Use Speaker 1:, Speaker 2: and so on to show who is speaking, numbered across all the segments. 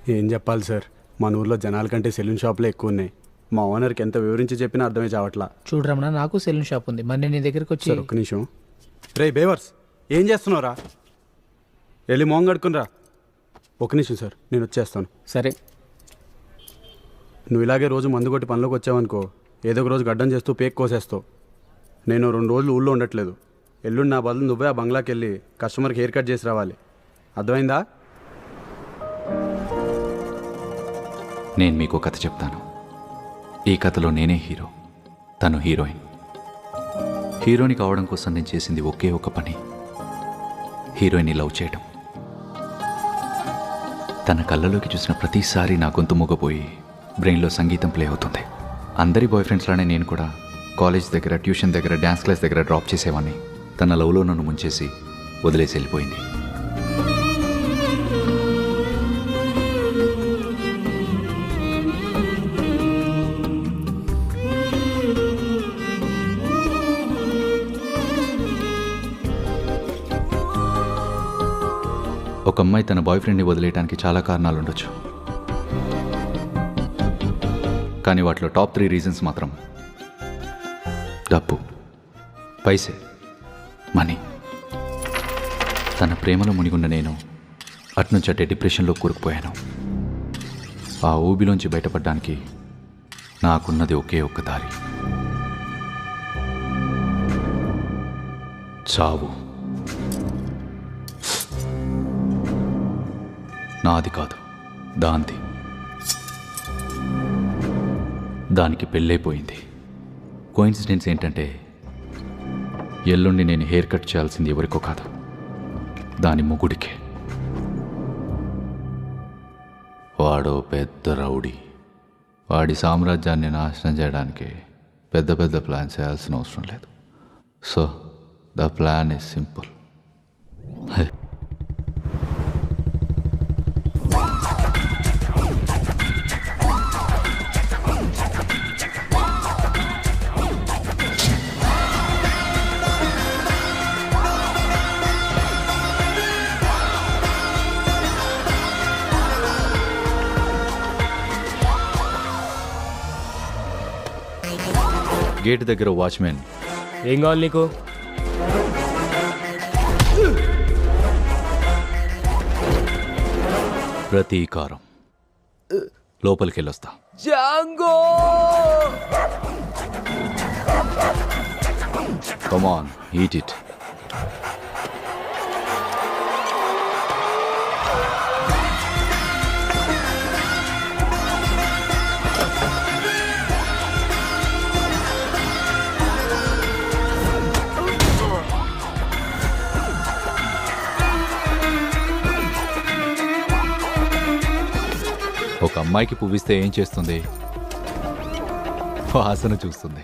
Speaker 1: ఏం చెప్పాలి సార్, మన ఊర్లో జనాల కంటే సెలూన్ షాపులే ఎక్కువ ఉన్నాయి. మా ఓనర్కి ఎంత వివరించి చెప్పినా అర్థమే చావట్లా.
Speaker 2: చూడు రమణ, నాకు సెలూన్ షాప్ ఉంది. మరి నేను నీ దగ్గరికి వచ్చి
Speaker 1: సార్ ఒక్క నిమిషం. రే బేవర్స్, ఏం చేస్తున్నావురా? వెళ్ళి మోహం కడుక్కునిరా. ఒక్క నిమిషం సార్, నేను వచ్చేస్తాను.
Speaker 2: సరే.
Speaker 1: నువ్వు ఇలాగే రోజు మందు కొట్టి పనిలోకి వచ్చావనుకో, ఏదో ఒక రోజు గడ్డం చేస్తూ పేక్ కోసేస్తావు. నేను 2 రోజులు ఊళ్ళో ఉండట్లేదు. ఎల్లుండి నా బదులు నువ్వే ఆ బంగ్లాకి వెళ్ళి కస్టమర్కి హెయిర్ కట్ చేసి రావాలి. అర్థమైందా?
Speaker 3: నేను మీకు కథ చెప్తాను. ఈ కథలో నేనే హీరో, తను హీరోయిన్. హీరోని కావడం కోసం నేను చేసింది ఒకే ఒక పని, హీరోయిన్ని లవ్ చేయడం. తన కళ్ళలోకి చూసిన ప్రతిసారి నా గొంతు మూగపోయి బ్రెయిన్లో సంగీతం ప్లే అవుతుంది. అందరి బాయ్ ఫ్రెండ్స్లానే నేను కూడా కాలేజ్ దగ్గర, ట్యూషన్ దగ్గర, డ్యాన్స్ క్లాస్ దగ్గర డ్రాప్ చేసేవాడిని. తన లవ్లో నన్ను ముంచేసి వదిలేసి వెళ్ళిపోయింది. ఒక అమ్మాయి తన బాయ్ ఫ్రెండ్ని వదిలేయడానికి చాలా కారణాలు ఉండొచ్చు, కానీ వాటిలో టాప్ 3 రీజన్స్ మాత్రం డబ్బు, పైసే, మనీ. తన ప్రేమలో మునిగున్న నేను అట్నుంచి అట్టే డిప్రెషన్లో కూరుకుపోయాను. ఆ ఊబిలోంచి బయటపడడానికి నాకున్నది ఒకే ఒక్క దారి, చావు. నాది కాదు, దాంది. దానికి పెళ్ళైపోయింది. కోయిన్సిడెన్స్ ఏంటంటే, ఎల్లుండి నేను హెయిర్ కట్ చేయాల్సింది ఎవరికో కాదు, దాని మొగుడికే. వాడో పెద్ద రౌడీ. వాడి సామ్రాజ్యాన్ని నాశనం చేయడానికి పెద్ద పెద్ద ప్లాన్ చేయాల్సిన అవసరం లేదు. So the plan is simple. Gate దగ్గర వాచ్మెన్,
Speaker 2: ఏం కావాలి నీకు?
Speaker 3: ప్రతీకారం. లోపలికి వెళ్ళొస్తా.
Speaker 2: Django!
Speaker 3: Come on, eat it. ఒక అమ్మాయికి పువ్విస్తే ఏం చేస్తుంది? వాసన చూస్తుంది.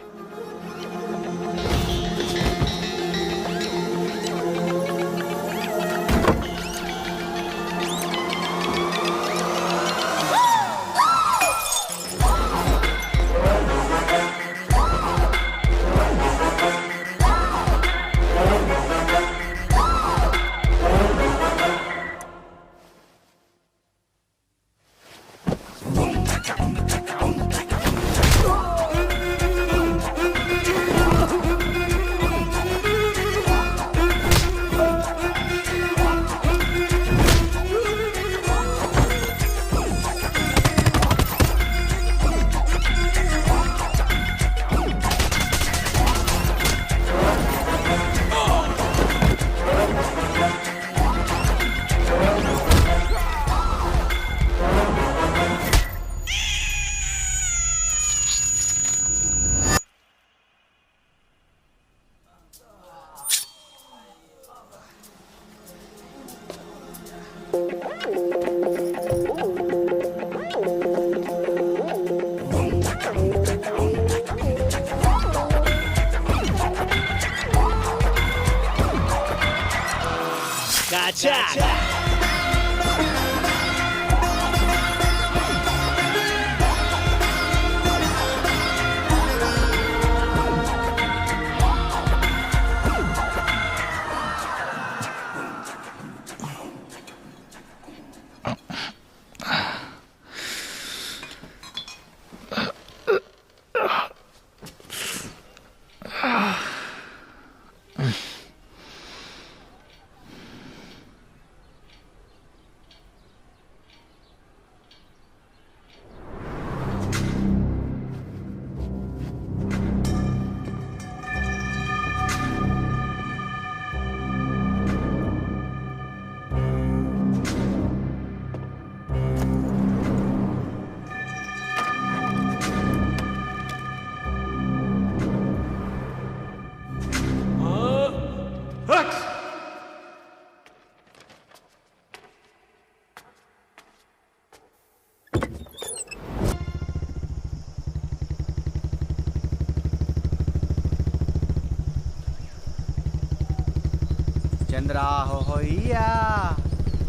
Speaker 4: చంద్రాహోయ్యా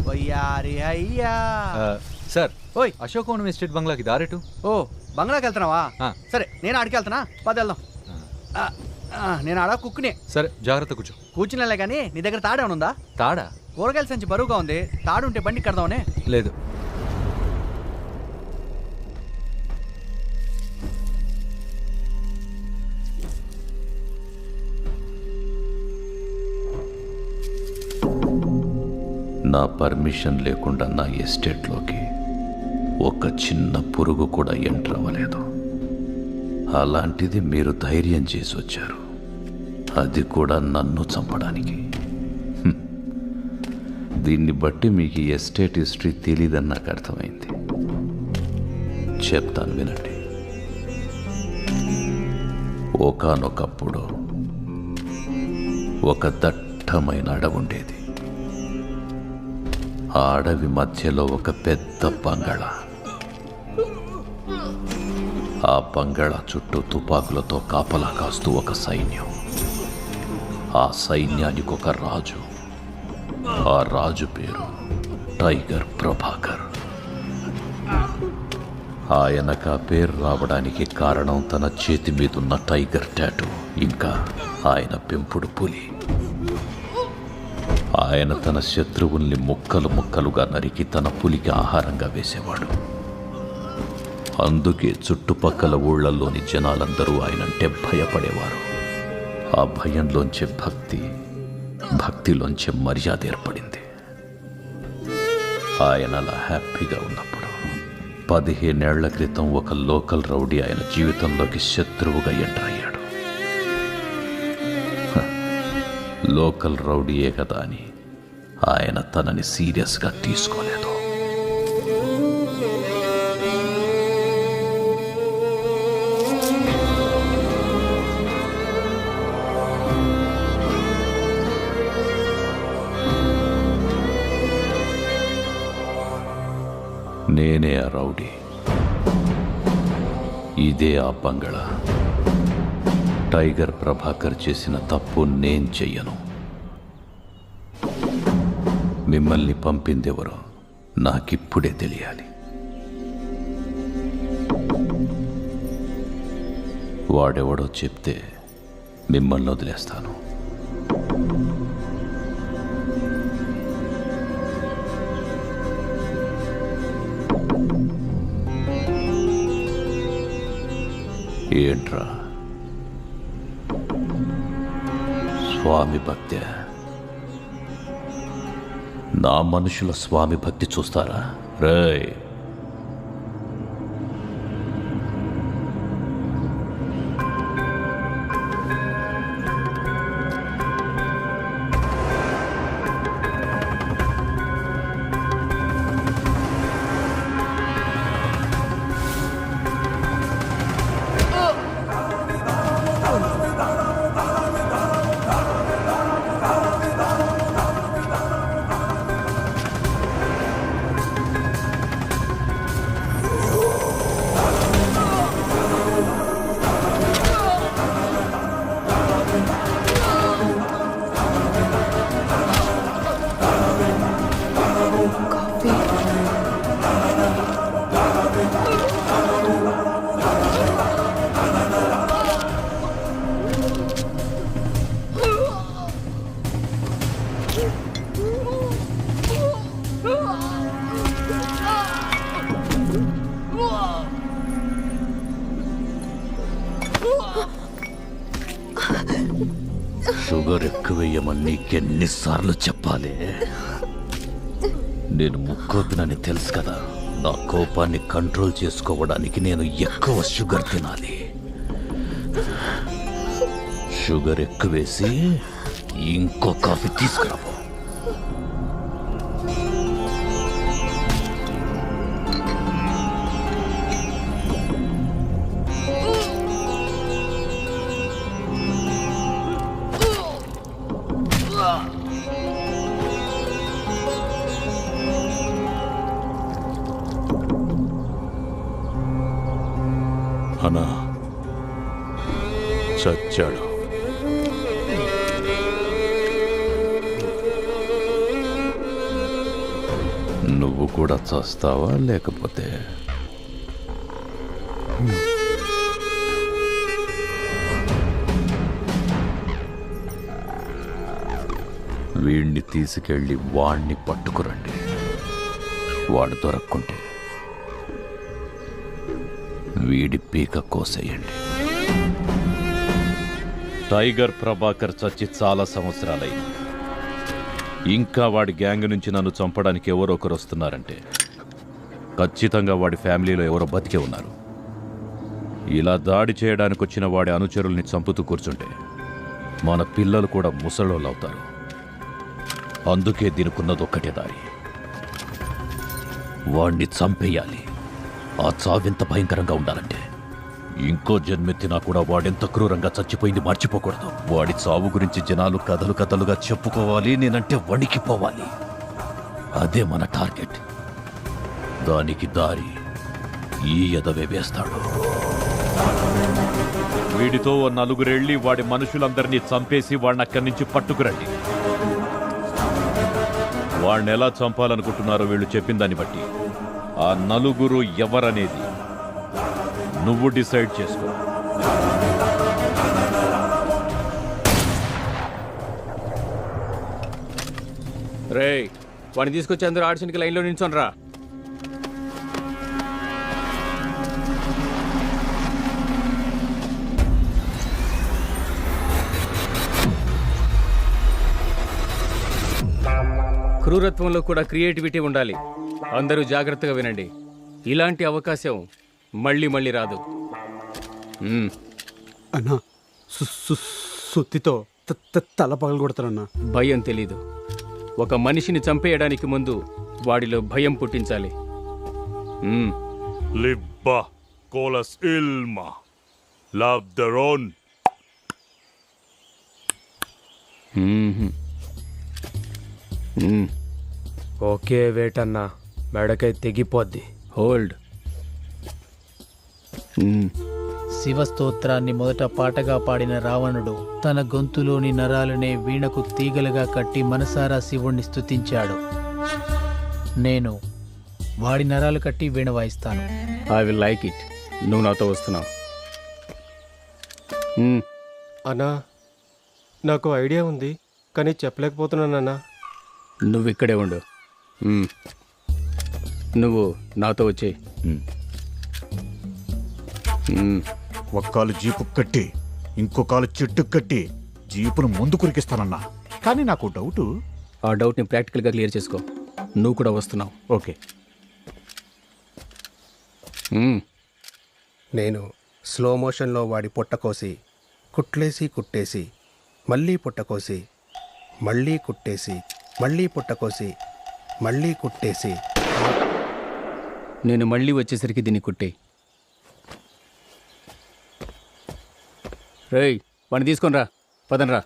Speaker 4: వయ్యారి అయ్యా.
Speaker 3: సార్
Speaker 4: ఓయ్
Speaker 3: అశోకవనం ఎస్టేట్ బంగ్లాకి దారెటు.
Speaker 4: ఓ బంగ్లాకి వెళ్తున్నావా?
Speaker 3: ఆ.
Speaker 4: సరే నేను ఆడికి వెళ్తున్నా, పద వెళ్దాం. నేను ఆడ కుక్కునే.
Speaker 3: సరే జాగ్రత్త కూర్చో.
Speaker 4: కూర్చునేలే కానీ నీ దగ్గర తాడు ఏమైనా ఉందా?
Speaker 3: తాడా?
Speaker 4: కూరగాయల సంచి బరువుగా ఉంది, తాడు ఉంటే బండి కడదామనే.
Speaker 3: లేదు.
Speaker 5: నా పర్మిషన్ లేకుండా నా ఎస్టేట్లోకి ఒక చిన్న పురుగు కూడా ఎంటర్ అవ్వలేదు. అలాంటిది మీరు ధైర్యం చేసి వచ్చారు, అది కూడా నన్ను చంపడానికి. దీన్ని బట్టి మీకు ఈ ఎస్టేట్ హిస్టరీ తెలీదని నాకు అర్థమైంది. చెప్తాను వినండి. ఒకానొకప్పుడు ఒక దట్టమైన అడవి ఉండేది. ఆ అడవి మధ్యలో ఒక పెద్ద బంగళా. ఆ బంగళా చుట్టూ తుపాకులతో కాపలా కాస్తూ ఒక సైన్యం. ఆ సైన్యానికి ఒక రాజు. ఆ రాజు పేరు టైగర్ ప్రభాకర్. ఆయనకు ఆ పేరు రావడానికి కారణం తన చేతి మీదున్న టైగర్ టాటూ, ఇంకా ఆయన పెంపుడు పులి. ఆయన తన శత్రువుల్ని ముక్కలు ముక్కలుగా నరికి తన పులికి ఆహారంగా వేసేవాడు. అందుకే చుట్టుపక్కల ఊళ్ళల్లోని జనాలందరూ ఆయనంటే భయపడేవారు. ఆ భయంలోంచే భక్తిలోంచే మర్యాద ఏర్పడింది. ఆయన అలా హ్యాపీగా ఉన్నప్పుడు 15 ఏళ్ల క్రితం ఒక లోకల్ రౌడీ ఆయన జీవితంలోకి శత్రువుగా ఎంటర్ అయ్యాడు. లోకల్ రౌడీయే కదా అని ఆయన తనని సీరియస్గా తీసుకోలేదు. నేనే ఆ రౌడీ, ఇదే ఆ బంగళా. టైగర్ ప్రభాకర్ చేసిన తప్పు నేను చెయ్యను. మిమ్మల్ని పంపిందెవరో నాకిప్పుడే తెలియాలి. వాడెవడో చెప్తే మిమ్మల్ని వదిలేస్తాను. ఏంట్రా, స్వామి భక్తి? నా మనుషుల స్వామి భక్తి చూస్తారా? రేయ్, షుగర్ ఎక్కువేయమని నీకెన్నిసార్లు చెప్పాలి? నేను ముక్కోపినని తెలుసు కదా. నా కోపాన్ని కంట్రోల్ చేసుకోవడానికి నేను ఎక్కువ షుగర్ తినాలి. షుగర్ ఎక్కువేసి ఇంకో కాఫీ తీసుకురావు. అన్నా చచ్చాడు. నువ్వు కూడా చస్తావా లేకపోతే వీణ్ణి తీసుకెళ్ళి వాణ్ణి పట్టుకురండి. వాడు దొరక్కుంటే వీడి పీక కోసేయండి. టైగర్ ప్రభాకర్ చచ్చి చాలా సంవత్సరాలైంది. ఇంకా వాడి గ్యాంగ్ నుంచి నన్ను చంపడానికి ఎవరో ఒకరు వస్తున్నారంటే ఖచ్చితంగా వాడి ఫ్యామిలీలో ఎవరో బతికే ఉన్నారు. ఇలా దాడి చేయడానికి వచ్చిన వాడి అనుచరుల్ని చంపుతూ కూర్చుంటే మన పిల్లలు కూడా ముసలోళ్ళు అవుతారు. అందుకే దీనికున్నది ఒక్కటే దారి, వాణ్ణి చంపేయాలి. ఆ చావెంత భయంకరంగా ఉండాలంటే ఇంకో జన్మెత్తినా కూడా వాడెంత క్రూరంగా చచ్చిపోయింది మర్చిపోకూడదు. వాడి చావు గురించి జనాలు కథలు కథలుగా చెప్పుకోవాలి, నేనంటే వణికిపోవాలి. అదే మన టార్గెట్. దానికి దారి ఈ ఎదవే వేస్తాడు. వీడితో ఓ నలుగురెళ్ళి వాడి మనుషులందరినీ చంపేసి వాడిని అక్కడి నుంచి పట్టుకురండి. వాడిని ఎలా చంపాలనుకుంటున్నారో వీళ్ళు చెప్పిన దాన్ని బట్టి ఆ నలుగురు ఎవరనేది నువ్వు డిసైడ్ చేసుకో.
Speaker 6: రేయ్, వాడిని తీసుకొచ్చి అందరూ ఆడిషన్కి లైన్లో నిల్చోనరా. క్రూరత్వంలో కూడా క్రియేటివిటీ ఉండాలి. అందరూ జాగ్రత్తగా వినండి. ఇలాంటి అవకాశం మళ్ళీ మళ్ళీ రాదు.
Speaker 1: అన్నా సుత్తితో తల పగలు కొడతారన్నా.
Speaker 6: భయం తెలీదు. ఒక మనిషిని చంపేయడానికి ముందు వాడిలో భయం పుట్టించాలి.
Speaker 7: Libba colas ilma. Labdaron.
Speaker 2: Okay wait అన్నా, మెడకై తెగిపోద్ది.
Speaker 6: హోల్డ్.
Speaker 2: శివస్తోత్రాన్ని మొదట పాటగా పాడిన రావణుడు తన గొంతులోని నరాలనే వీణకు తీగలుగా కట్టి మనసారా శివుణ్ణి స్తుతించాడు. నేను వాడి నరాలు కట్టి వీణ వాయిస్తాను.
Speaker 6: I will like it. నువ్వు నాతో వస్తున్నావు.
Speaker 8: అన్నా, నాకు ఐడియా ఉంది కానీ చెప్పలేకపోతున్నానన్నా.
Speaker 6: నువ్వు ఇక్కడే ఉండు. నువ్వు నాతో వచ్చేయి.
Speaker 9: ఒక కాలు జీపు కట్టి ఇంకో కాలు చెట్టు కట్టి జీపును ముందు కురికిస్తానన్నా. కానీ నాకు డౌటు.
Speaker 6: ఆ డౌట్ని ప్రాక్టికల్గా క్లియర్ చేసుకో. నువ్వు కూడా వస్తున్నావు.
Speaker 9: ఓకే.
Speaker 10: నేను స్లో మోషన్లో వాడి పొట్టకోసి కుట్లేసి కుట్టేసి మళ్ళీ పుట్టకోసి మళ్ళీ కుట్టేసి మళ్ళీ పుట్టకోసి మళ్ళీ కుట్టేసి
Speaker 6: నేను మళ్ళీ వచ్చేసరికి దీన్ని కుట్టే. రేయ్, వాడిని తీసుకొని రా. పదనరా.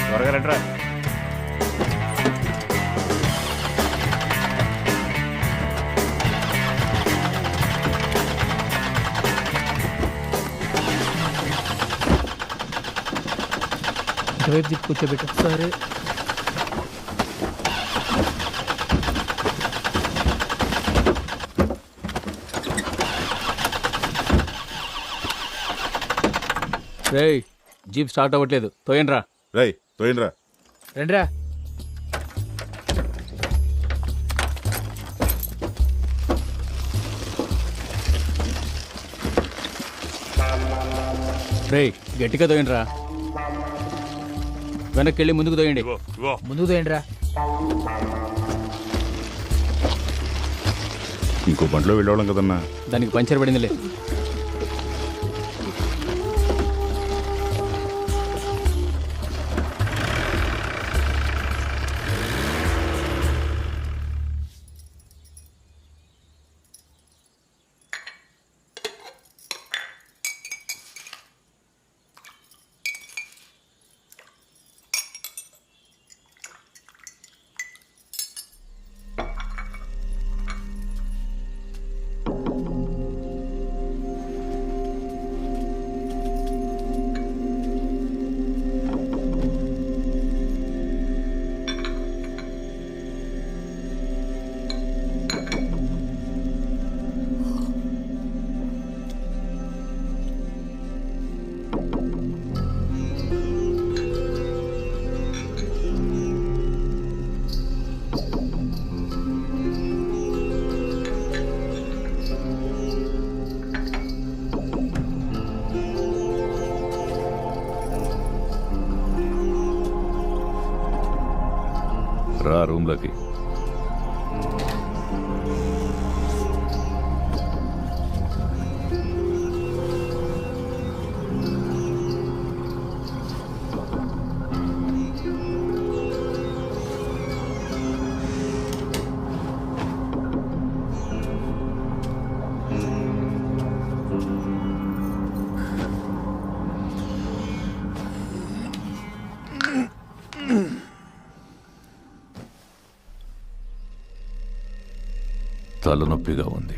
Speaker 6: త్వరగా రండిరా.
Speaker 2: ఇటువైపు దిక్కు కూర్చోబెట్టు. సరే.
Speaker 6: రేయ్, జీప్ స్టార్ట్ అవ్వట్లేదు. తోయండి రా.
Speaker 7: Ray, toinra.
Speaker 2: రండిరా.
Speaker 6: రేయ్, గట్టిగా తోయండి రా. వెనక్కి వెళ్ళి ముందుకు తోయండి.
Speaker 2: ముందుకు తోయండిరా.
Speaker 7: ఇంకో బండిలో వెళ్ళేవాళ్ళం కదన్నా.
Speaker 6: దానికి పంచర్ పడిందిలే.
Speaker 5: రా రూమ్లోకి. తలనొప్పిగా ఉంది.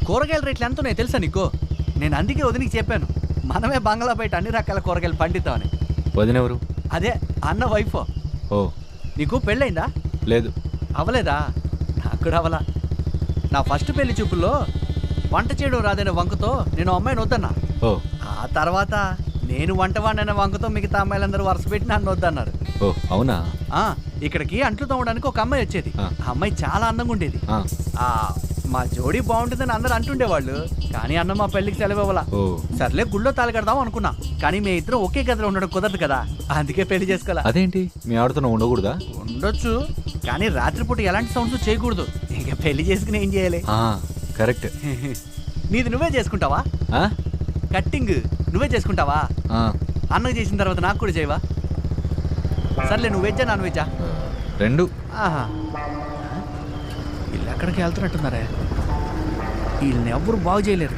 Speaker 4: కూరగాయల రేట్లు ఎంత ఉన్నాయి తెలుసా నీకు? నేను అందుకే వదినికి చెప్పాను, మనమే బంగ్లా బయట అన్ని రకాల కూరగాయలు పండిద్దామని.
Speaker 3: వదినెవరు?
Speaker 4: అదే అన్న వైఫ్.
Speaker 3: ఓ,
Speaker 4: నీకు పెళ్ళైందా?
Speaker 3: లేదు.
Speaker 4: అవలేదా? నాకు కూడా అవలా. నా ఫస్ట్ పెళ్లి చూపుల్లో వంట చేయడం రాదనే వంకతో నేను అమ్మాయిని వద్దన్నా.
Speaker 3: ఓ,
Speaker 4: ఆ తర్వాత నేను వంటవాడిననే వంకతో మిగతా అమ్మాయిలందరూ వరుస పెట్టి నన్ను వద్దన్నారు.
Speaker 3: ఓ అవునా?
Speaker 4: ఇక్కడికి అంట్లు తోమడానికి ఒక అమ్మాయి వచ్చేది. ఆ అమ్మాయి చాలా అందంగా ఉండేది. మా జోడీ బాగుంటుందని అందరూ అంటుండేవాళ్ళు. కానీ అన్న మా పెళ్లికి సెలవు ఇవ్వాల. సర్లే గుళ్ళో తాళి కడదాం అనుకున్నా, కానీ మీ ఇద్దరం ఒకే గదిలో ఉండడం కుదరదు కదా, అందుకే పెళ్లి చేసుకోవాలా.
Speaker 3: అదేంటి, మీ ఆవిడతో ఉండకూడదా?
Speaker 4: ఉండొచ్చు, కానీ రాత్రిపూట ఎలాంటి సౌండ్స్ చేయకూడదు. ఇక పెళ్లి చేసుకుని ఏం చేయాలి?
Speaker 3: కరెక్ట్.
Speaker 4: నీది నువ్వే చేసుకుంటావా? కట్టింగ్ నువ్వే చేసుకుంటావా? అన్నకు చేసిన తర్వాత నాకు కూడా చేయవా? సర్లే, నువ్వు వెజ్జా నాన్ వెజ్జా?
Speaker 3: రెండు.
Speaker 4: వీళ్ళు ఎక్కడికి వెళ్తున్నట్టున్నారే, వీళ్ళని ఎవ్వరు బాగు చేయలేరు.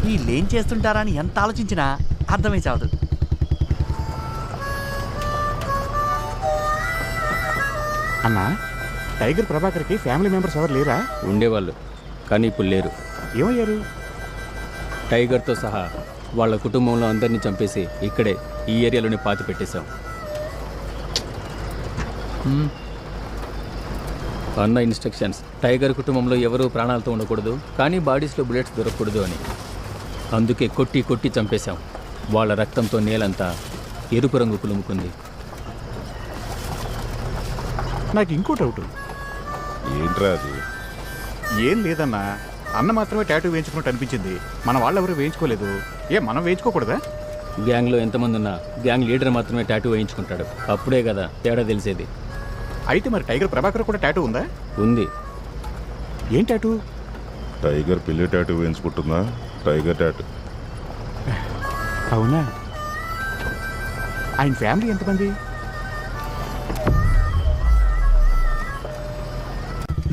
Speaker 4: వీళ్ళు ఏం చేస్తుంటారా అని ఎంత ఆలోచించినా అర్థమై చావదు.
Speaker 9: అన్నా, టైగర్ ప్రభాకర్కి ఫ్యామిలీ మెంబర్స్ ఎవరు లేరా?
Speaker 6: ఉండేవాళ్ళు, కానీ ఇప్పుడు లేరు.
Speaker 9: ఏమయ్యారు?
Speaker 6: టైగర్తో సహా వాళ్ళ కుటుంబంలో అందరినీ చంపేసి ఇక్కడే ఈ ఏరియాలోనే పాతి పెట్టేశాం. అన్న ఇన్స్ట్రక్షన్స్, టైగర్ కుటుంబంలో ఎవరూ ప్రాణాలతో ఉండకూడదు, కానీ బాడీస్లో బుల్లెట్స్ దొరకకూడదు అని. అందుకే కొట్టి కొట్టి చంపేశాం. వాళ్ళ రక్తంతో నేలంతా ఎరుపు రంగు పులుముకుంది.
Speaker 9: నాకు ఇంకో డౌట్.
Speaker 7: ఏంట్రా అది?
Speaker 9: ఏం లేదన్నా, అన్న మాత్రమే టాటూ వేయించుకున్నట్టు అనిపించింది. మన వాళ్ళు ఎవరు వేయించుకోలేదు. మనం వేయించుకోకూడదా?
Speaker 6: గ్యాంగ్లో ఎంతమంది ఉన్నా గ్యాంగ్ లీడర్ మాత్రమే టాటూ వేయించుకుంటాడు. అప్పుడే కదా తేడా తెలిసేది.
Speaker 9: అయితే మరి టైగర్ ప్రభాకర్ కూడా టాటూ ఉందా?
Speaker 6: ఉంది.
Speaker 9: ఏం టాటూ?
Speaker 7: టైగర్ పిల్లి టాటూ వేయించుకుంటుందా? Tiger tattoo.
Speaker 9: అవునా? ఆయన ఫ్యామిలీ ఎంతమంది?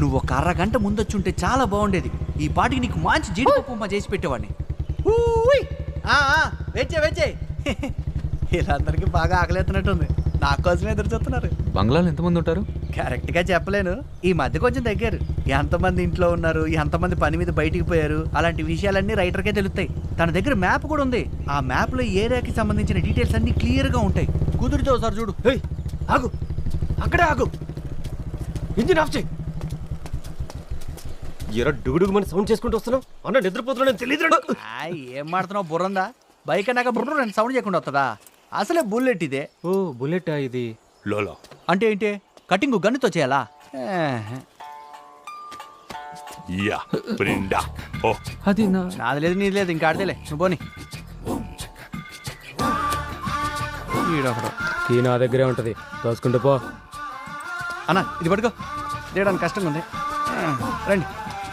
Speaker 4: నువ్వు ఒక అరగంట ముందొచ్చుంటే చాలా బాగుండేది. ఈ పాటికి నీకు మంచి జీడిపప్పు ఉప్మా చేసి పెట్టేవాడిని. వెచ్చే వెచ్చే. వీళ్ళందరికీ బాగా ఆకలేస్తున్నట్టుంది. నా కోసమే ఎదురు చూస్తున్నారు.
Speaker 3: బంగ్లాలో ఎంతమంది ఉంటారు?
Speaker 4: కరెక్ట్గా చెప్పలేను. ఈ మధ్య కొంచెం తగ్గారు. ఎంతమంది ఇంట్లో ఉన్నారు, ఎంతమంది పని మీద బయటికి పోయారు, అలాంటి విషయాలన్నీ రైటర్కే తెలుస్తాయి. తన దగ్గర మ్యాప్ కూడా ఉంది. ఆ మ్యాప్లో ఏరియాకి సంబంధించిన డీటెయిల్స్ అన్నీ క్లియర్గా ఉంటాయి. కుదిరితే ఒకసారి చూడు.
Speaker 8: ఆగు, అక్కడే ఆగు. ఇంజిన్ ఆఫ్ చేయి. ఎరా డుగుడుగు మన సౌండ్ చేసుకుంటూ వస్తున్నావు. అన్న నిద్రపోతున్నాను తెలియదు.
Speaker 4: ఏం మాడుతున్నావు? బుర్రందా? బైక్ అన్నాక బుర్ర సౌండ్ చేయకుండా వస్తుందా? అసలే బుల్లెట్ ఇదే.
Speaker 8: ఓ బుల్లెట్ ఇది.
Speaker 7: లోలా
Speaker 4: అంటే ఏంటి? కటింగ్ గన్నుతో చేయాలా?
Speaker 7: యా బ్రిండా. ఓ
Speaker 3: అది
Speaker 4: నాది లేదు, నీది లేదు. ఇంకా ఆడదేలే, నువ్వు పోని. ఈడొకడు
Speaker 8: కీ నా దగ్గరే ఉంటది, దోసుకుంటూ పో.
Speaker 4: అన్న ఇది పట్టుకో, తీయడానికి కష్టంగా ఉంది. రండి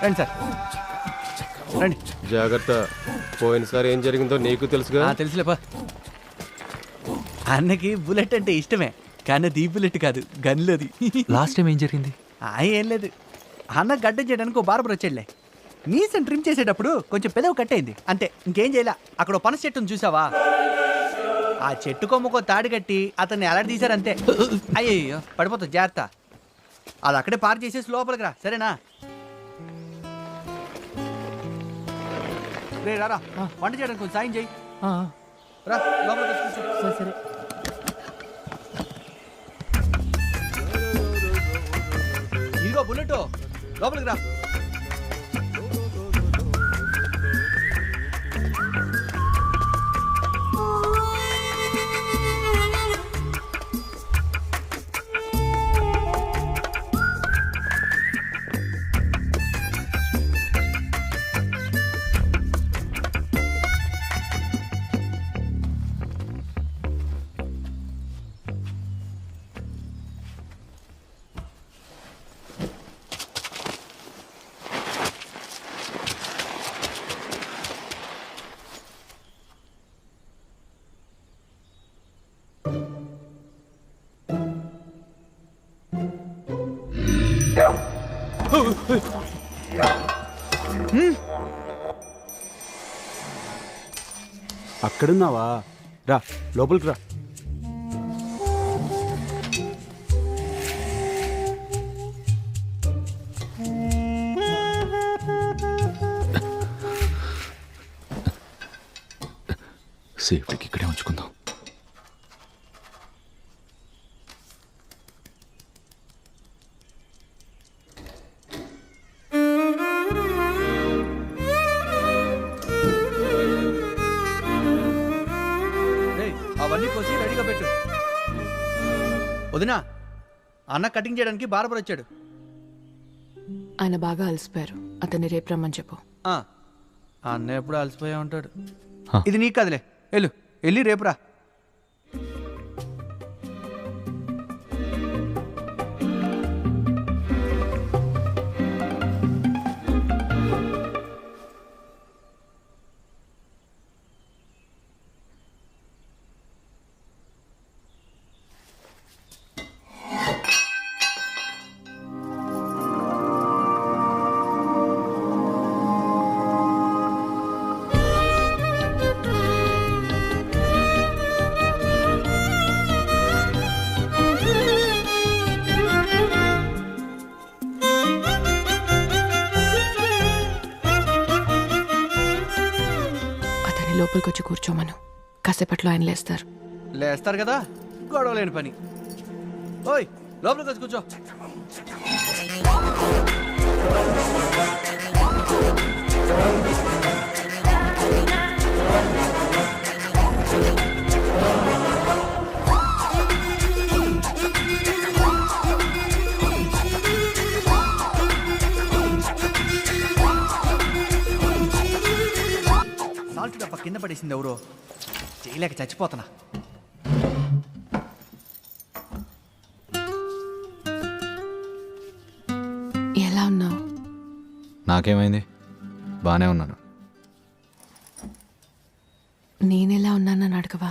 Speaker 4: రండి సార్, రండి.
Speaker 8: జాగ్రత్త, పోయినసారి ఏం జరిగిందో నీకు తెలుసుగా.
Speaker 4: తెలుసులేపా. అన్నకి బుల్లెట్ అంటే ఇష్టమే, కానీ అది ఈ బుల్లెట్ కాదు, గన్లోది.
Speaker 3: లాస్ట్ టైం ఏం జరిగింది?
Speaker 4: ఏం లేదు, అన్న గడ్డ చేయడానికి ఒక బార్బర్ వచ్చాడులే. మీసం ట్రిమ్ చేసేటప్పుడు కొంచెం పెదవి కట్టయింది అంతే, ఇంకేం చేయలే. అక్కడ ఓ పనస చెట్టును చూసావా, ఆ చెట్టు కొమ్మకో తాడి కట్టి అతన్ని అలర్ట్ తీశారంతే. అయ్యయ్యో పడిపోతుంది, జాగ్రత్త. అది అక్కడే పార్క్ చేసేసి లోపలికి రా, సరేనా? రే రారా, వంట చేయడానికి కొంచెం సాయం చేయి. రా లోపలికి కూర్చో. సరే. ఇదిగో బుల్లెట్, లోపలికి రా.
Speaker 1: అక్కడున్నావా? రా లోపలికి రా.
Speaker 3: సేఫ్టీకి ఇక్కడే ఉంచుకుందాం.
Speaker 4: అవన్నీ కోసి రెడీగా పెట్టు. వదినా, అన్న కటింగ్ చేయడానికి బార్బర్ వచ్చాడు.
Speaker 11: ఆయన బాగా అలసిపోయారు, అతన్ని రేపు రమ్మని చెప్పు.
Speaker 4: అన్న ఎప్పుడు అలసిపోయా ఉంటాడు. ఇది నీకు కదలే, వెళ్ళి రేపురా.
Speaker 11: లోపలికి వచ్చి కూర్చోమను, కాసేపట్లో ఆయన
Speaker 4: లేస్తారు కదా, గొడవ లేని పని. ఓయ్ లోపలికి వచ్చి కూర్చో. సాల్ట్ డబ్బా కింద పడేసింది ఎవరో, చేయలేక చచ్చిపోతున్నా.
Speaker 11: ఎలా ఉన్నావు?
Speaker 3: నాకేమైంది? బాగానే ఉన్నాను.
Speaker 11: నేనెలా ఉన్నానని అడగవా?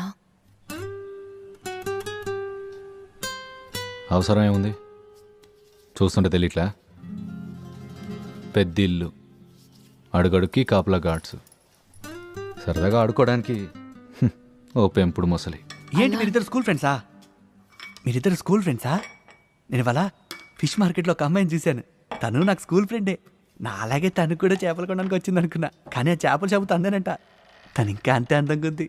Speaker 3: అవసరం ఏముంది? చూస్తుంటే తెలియట్లా? పెద్ద ఇల్లు, అడుగడుక్కి కాపలా గాడ్స్, సరదాగా ఆడుకోవడానికి ఓ పెంపుడు మొసలి.
Speaker 4: ఏంటి మీరిద్దరు స్కూల్ ఫ్రెండ్సా? నేను ఇవాళ ఫిష్ మార్కెట్లో ఒక అమ్మాయిని చూశాను, తను నాకు స్కూల్ ఫ్రెండే. నా అలాగే తను కూడా చేపలు కొనడానికి వచ్చింది అనుకున్నా, కానీ ఆ చేపల షాపు తందేనంట. తను ఇంకా అంతే అందంగా ఉంది.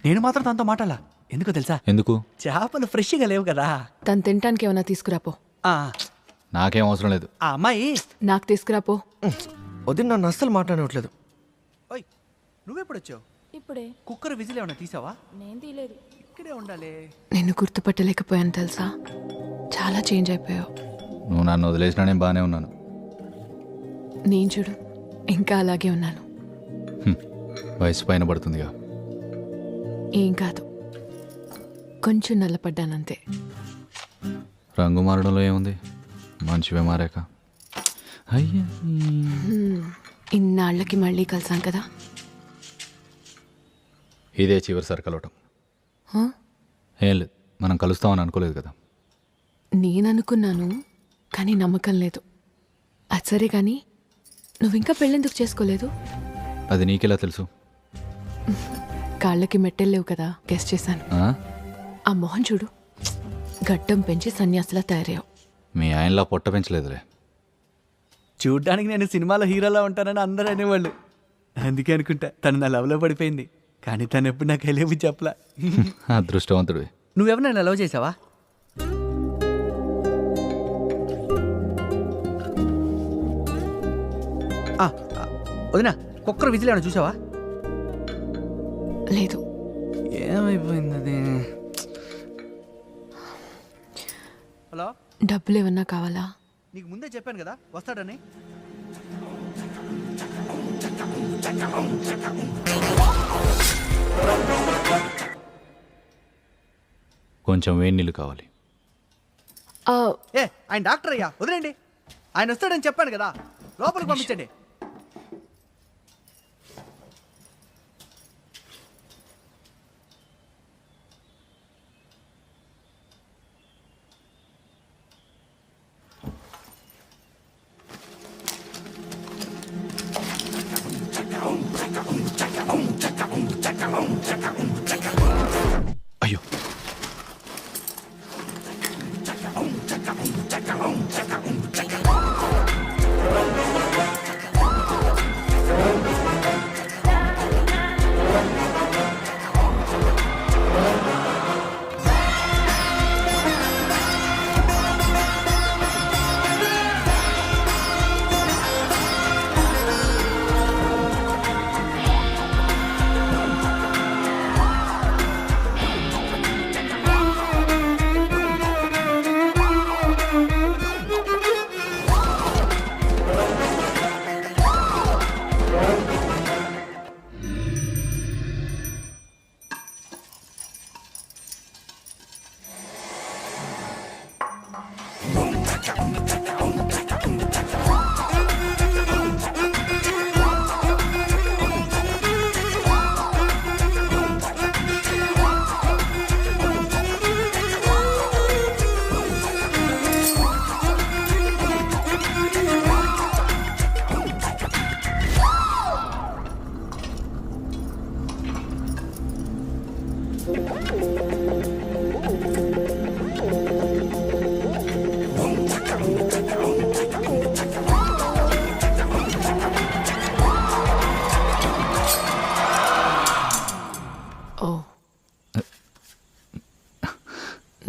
Speaker 4: నేను మాత్రం తనతో మాట్లాడాల. ఎందుకో తెలుసా?
Speaker 3: ఎందుకు?
Speaker 4: చేపలు ఫ్రెష్గా లేవు కదా.
Speaker 11: తను తినటానికి ఏమైనా తీసుకురాపో.
Speaker 3: నాకేం అవసరం లేదు.
Speaker 4: ఆ అమ్మాయి
Speaker 11: నాకు తీసుకురాపో.
Speaker 8: వదిన నన్ను అస్సలు మాట్లాడట్లేదు.
Speaker 4: ఓయ్ నువ్వెప్పుడు వచ్చావు?
Speaker 11: ఇప్పుడే.
Speaker 4: కుక్కర్ విజిల్ ఏమన్నా తీసావా?
Speaker 11: నేను తీయలేదు.
Speaker 4: ఇక్కడే ఉండాలి.
Speaker 11: నిన్ను గుర్తుపట్టలేకపోయాను తెలుసా, చాలా చేంజ్ అయిపోయావు.
Speaker 3: నువ్వు నన్ను వదిలేసినా నేను బాగానే ఉన్నాను.
Speaker 11: నేను చూడు ఇంకా అలాగే ఉన్నాను.
Speaker 3: వయసు పైన పడుతుందిగా.
Speaker 11: ఏం కాదు, కొంచెం నల్లపడ్డానంతే.
Speaker 3: రంగు మారడంలో ఏముంది, మంచివే మారాక. అయ్యా,
Speaker 11: ఇన్నాళ్ళకి మళ్ళీ కలిసాం కదా.
Speaker 3: ఇదే చివరిసారి కలవటం.
Speaker 11: హ?
Speaker 3: ఏం లేదు, మనం కలుస్తామని అనుకోలేదు కదా.
Speaker 11: నేననుకున్నాను, కానీ నమ్మకం లేదు. అది సరే కానీ నువ్వింకా పెళ్ళెందుకు చేసుకోలేదు?
Speaker 3: అది నీకెలా తెలుసు?
Speaker 11: కాళ్ళకి మెట్టెల్లేవు కదా, గెస్ట్ చేశాను.
Speaker 3: ఆ?
Speaker 11: ఆ మొహం చూడు, గడ్డం పెంచి సన్యాసిలా తయారయ్యావు.
Speaker 3: మీ ఆయనలా పొట్ట పెంచలేదులే.
Speaker 4: చూడ్డానికి నేను సినిమాలో హీరోలా ఉంటానని అందరూ అనేవాళ్ళు. అందుకే అనుకుంటా తను నా లవ్లో పడిపోయింది. కానీ తను ఎప్పుడు నాకు వెళ్ళేవి చెప్పలా.
Speaker 3: అదృష్టవంతుడివి.
Speaker 4: నువ్వెవరైనా లవ్ చేసావా? వదినా, కుక్కర్ విజిల్ ఏమైనా చూసావా?
Speaker 11: లేదు.
Speaker 4: ఏమైపోయింది అది? హలో,
Speaker 11: డబ్బులు ఏమన్నా కావాలా?
Speaker 4: నీకు ముందే చెప్పాను కదా వస్తాడని.
Speaker 3: కొంచెం వేడి నీళ్ళు కావాలి.
Speaker 4: ఆయన డాక్టర్ అయ్యా, వదిలేండి. ఆయన వస్తాడని చెప్పాను కదా, లోపలికి పంపించండి.
Speaker 3: అయ్యో,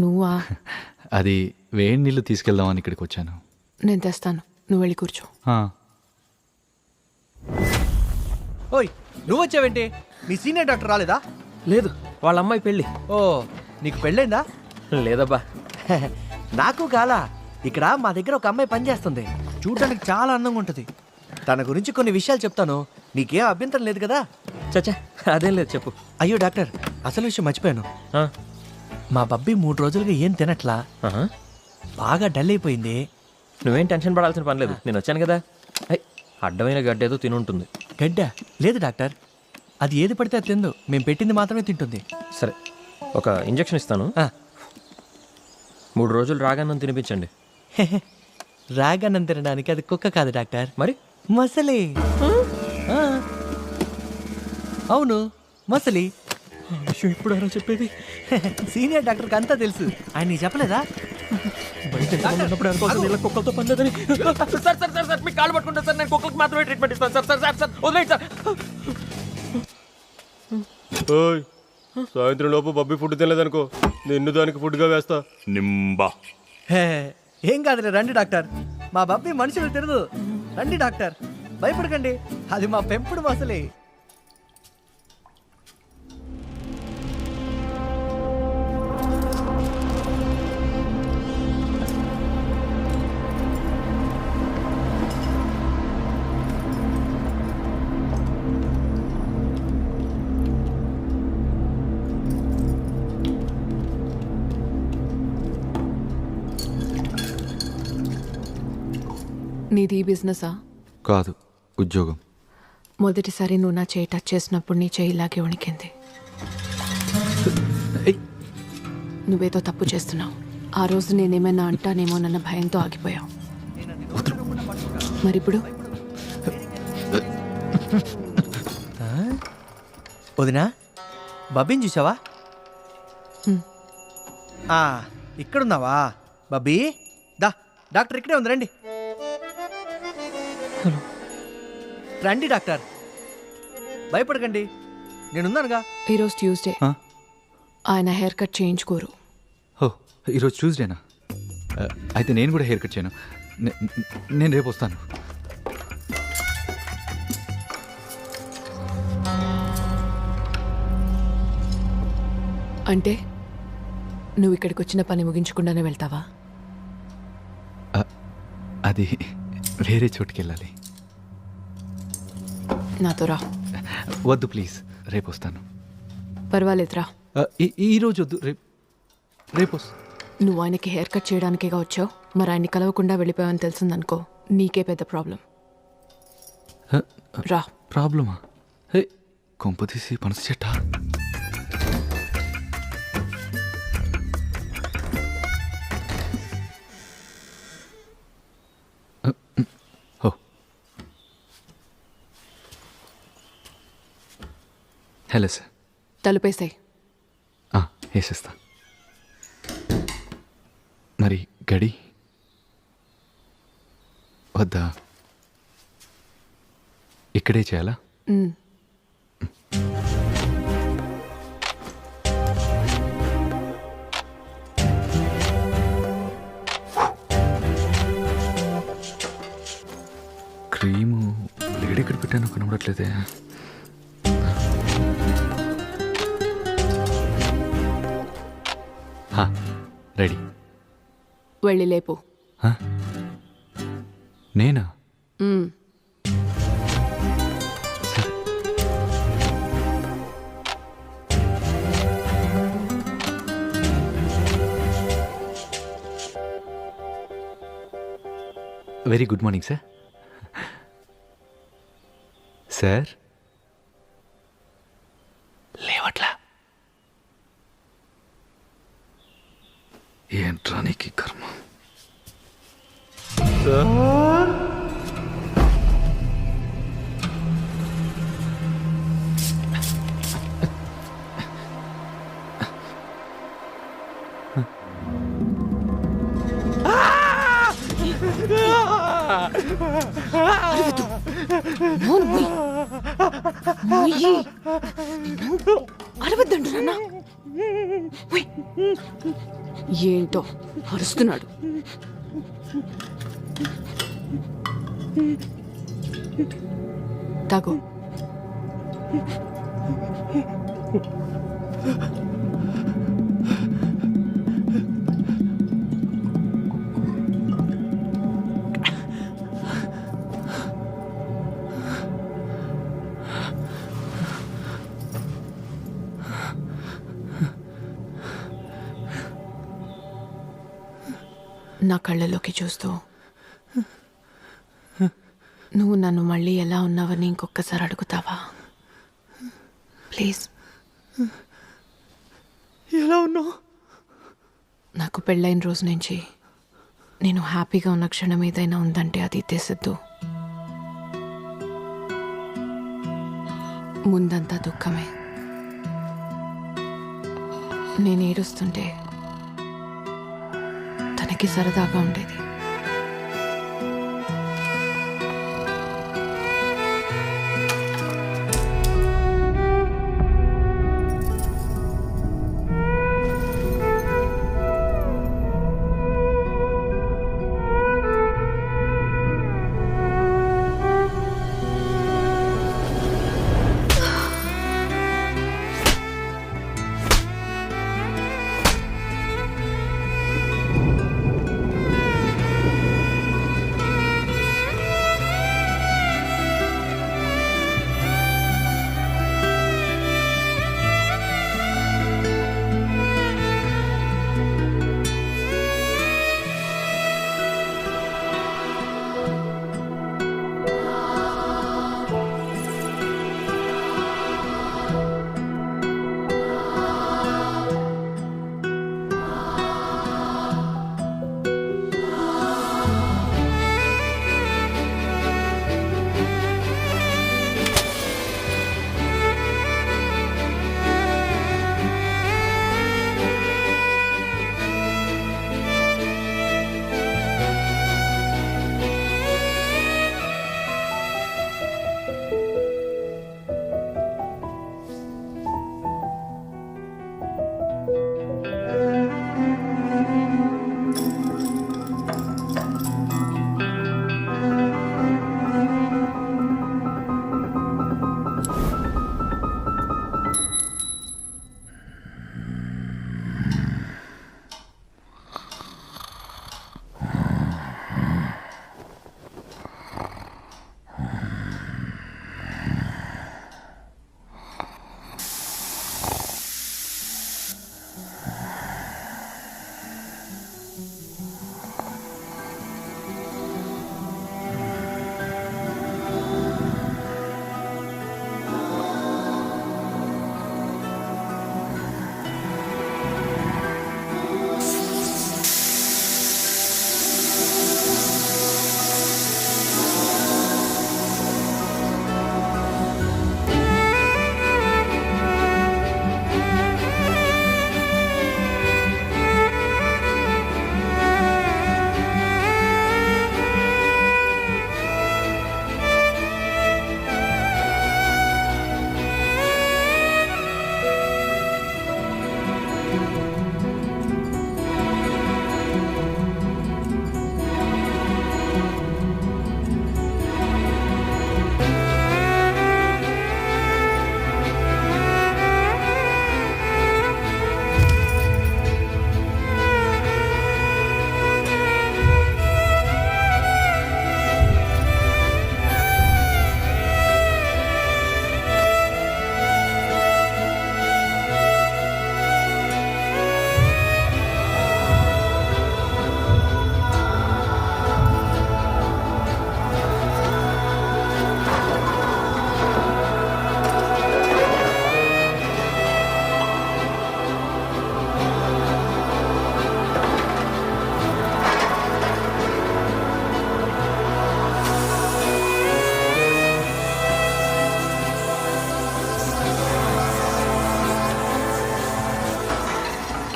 Speaker 11: నువ్వా?
Speaker 3: అది వేడి నీళ్ళు తీసుకెళ్దామని ఇక్కడికి వచ్చాను.
Speaker 11: నేను తెస్తాను, నువ్వు వెళ్ళి కూర్చో.
Speaker 4: ఓయ్, నువ్వు వచ్చావేంటి? మీ సీనియర్ డాక్టర్ రాలేదా?
Speaker 8: లేదు, వాళ్ళ అమ్మాయి పెళ్ళి.
Speaker 4: ఓ, నీకు పెళ్ళైందా?
Speaker 8: లేదబ్బా.
Speaker 4: నాకు కాలా. ఇక్కడ మా దగ్గర ఒక అమ్మాయి పనిచేస్తుంది. చూడడానికి చాలా అందంగా ఉంటుంది. తన గురించి కొన్ని విషయాలు చెప్తాను, నీకేం అభ్యంతరం లేదు కదా?
Speaker 8: చచ్చా, అదేం లేదు, చెప్పు.
Speaker 4: అయ్యో డాక్టర్, అసలు విషయం మర్చిపోయాను. మా బబ్బీ 3 రోజులుగా ఏం తినట్లా, బాగా డల్ అయిపోయింది.
Speaker 8: నువ్వేం టెన్షన్ పడాల్సిన పని లేదు, నేను వచ్చాను కదా. అడ్డమైన గడ్డ ఏదో తినుంటుంది.
Speaker 4: గడ్డ లేదు డాక్టర్, అది ఏది పడితే అది తిందు. మేము పెట్టింది మాత్రమే తింటుంది.
Speaker 8: సరే, ఒక ఇంజెక్షన్ ఇస్తాను. 3 రోజులు రాగన్నం తినిపించండి.
Speaker 4: రాగన్నం తినడానికి అది కుక్క కాదు డాక్టర్,
Speaker 8: మరి
Speaker 4: మసలి. అవును, మసలి.
Speaker 8: ఇప్పుడు ఎవరో చెప్పేది?
Speaker 4: సీనియర్ డాక్టర్కి అంతా తెలుసు. ఆయన నీకు చెప్పలేదా?
Speaker 8: కుక్కలతో పని లేదని. సార్ సార్ సార్ సార్, మీకు కాళ్ళు పట్టుకుంటా సార్, నేను కుక్కలకు మాత్రమే ట్రీట్మెంట్ ఇస్తాను సార్. సార్ సార్ సార్, వదిలేండి సార్.
Speaker 12: సాయంత్రం లోపు బబ్బీ ఫుడ్ తినలేదనుకో, నిన్ను దానికి ఫుడ్గా వేస్తా. నింబా.
Speaker 4: ఏం కాదులే, రండి డాక్టర్. మా బబ్బీ మనుషులు తినదు. రండి డాక్టర్, భయపడకండి, అది మా పెంపుడు మసలి.
Speaker 11: నీది ఈ బిజినెసా?
Speaker 3: కాదు, ఉద్యోగం.
Speaker 11: మొదటిసారి నువ్వు నా చేయి టచ్ చేసినప్పుడు నీ చేయి ఇలాగే వణికింది. నువ్వేదో తప్పు చేస్తున్నావు. ఆ రోజు నేనేమైనా అంటానేమోనన్న భయంతో ఆగిపోయావు. మరిప్పుడు
Speaker 4: వదినా, బబ్బీని చూసావా? ఇక్కడున్నావా బబ్బీ? డాక్టర్ ఇక్కడే ఉంది, రండి. రండి డాక్టర్, భయపడకండి, నేనున్నానుగా.
Speaker 11: ఈరోజు ట్యూస్డే, ఆయన హెయిర్ కట్ చేయించుకోరు.
Speaker 3: ఓ, ఈరోజు ట్యూస్డేనా? అయితే నేను కూడా హెయిర్ కట్ చేయను. నేను రేపు వస్తాను.
Speaker 11: అంటే నువ్వు ఇక్కడికి వచ్చిన పని ముగించకుండానే వెళ్తావా?
Speaker 3: అది వేరే చోటుకి వెళ్ళాలి.
Speaker 11: నాతో రా.
Speaker 3: వద్దు ప్లీజ్, రేపు వస్తాను.
Speaker 11: పర్వాలేదురా.
Speaker 3: ఈరోజు వద్దు, రేపు
Speaker 11: నువ్వు ఆయనకి హెయిర్ కట్ చేయడానికేగా వచ్చావు. మరి ఆయన్ని కలవకుండా వెళ్ళిపోయావని తెలిసిందనుకో, నీకే పెద్ద ప్రాబ్లం. రా.
Speaker 3: ప్రాబ్లమా? కొంప తీసి పనస చెట్టా? Hello sir.
Speaker 11: తలుపేసాయి.
Speaker 3: వేసేస్తా. మరి గడి వద్దా? ఇక్కడే చేయాలా? క్రీము లేడెక్కడ పెట్టాను కనబడట్లేదే. రెడీ.
Speaker 11: వెళ్ళి లేపు.
Speaker 3: నేనా? Very good morning sir. Sir లేవట్లా? ఏంట్రా నీకు కర్మ?
Speaker 11: అరవద్దండు నాన్న. ఏంటో అరుస్తున్నాడు. తాగు. నా కళ్ళలోకి చూస్తూ నువ్వు నన్ను మళ్ళీ ఎలా ఉన్నావని ఇంకొకసారి అడుగుతావా ప్లీజ్?
Speaker 8: ఎలా ఉన్నావు?
Speaker 11: నాకు పెళ్ళైన రోజు నుంచి నేను హ్యాపీగా ఉన్న క్షణం ఏదైనా ఉందంటే అది తెసద్దు. ముందంతా దుఃఖమే. నేను ఏడుస్తుంటే తనకి సరదాగా ఉండేది.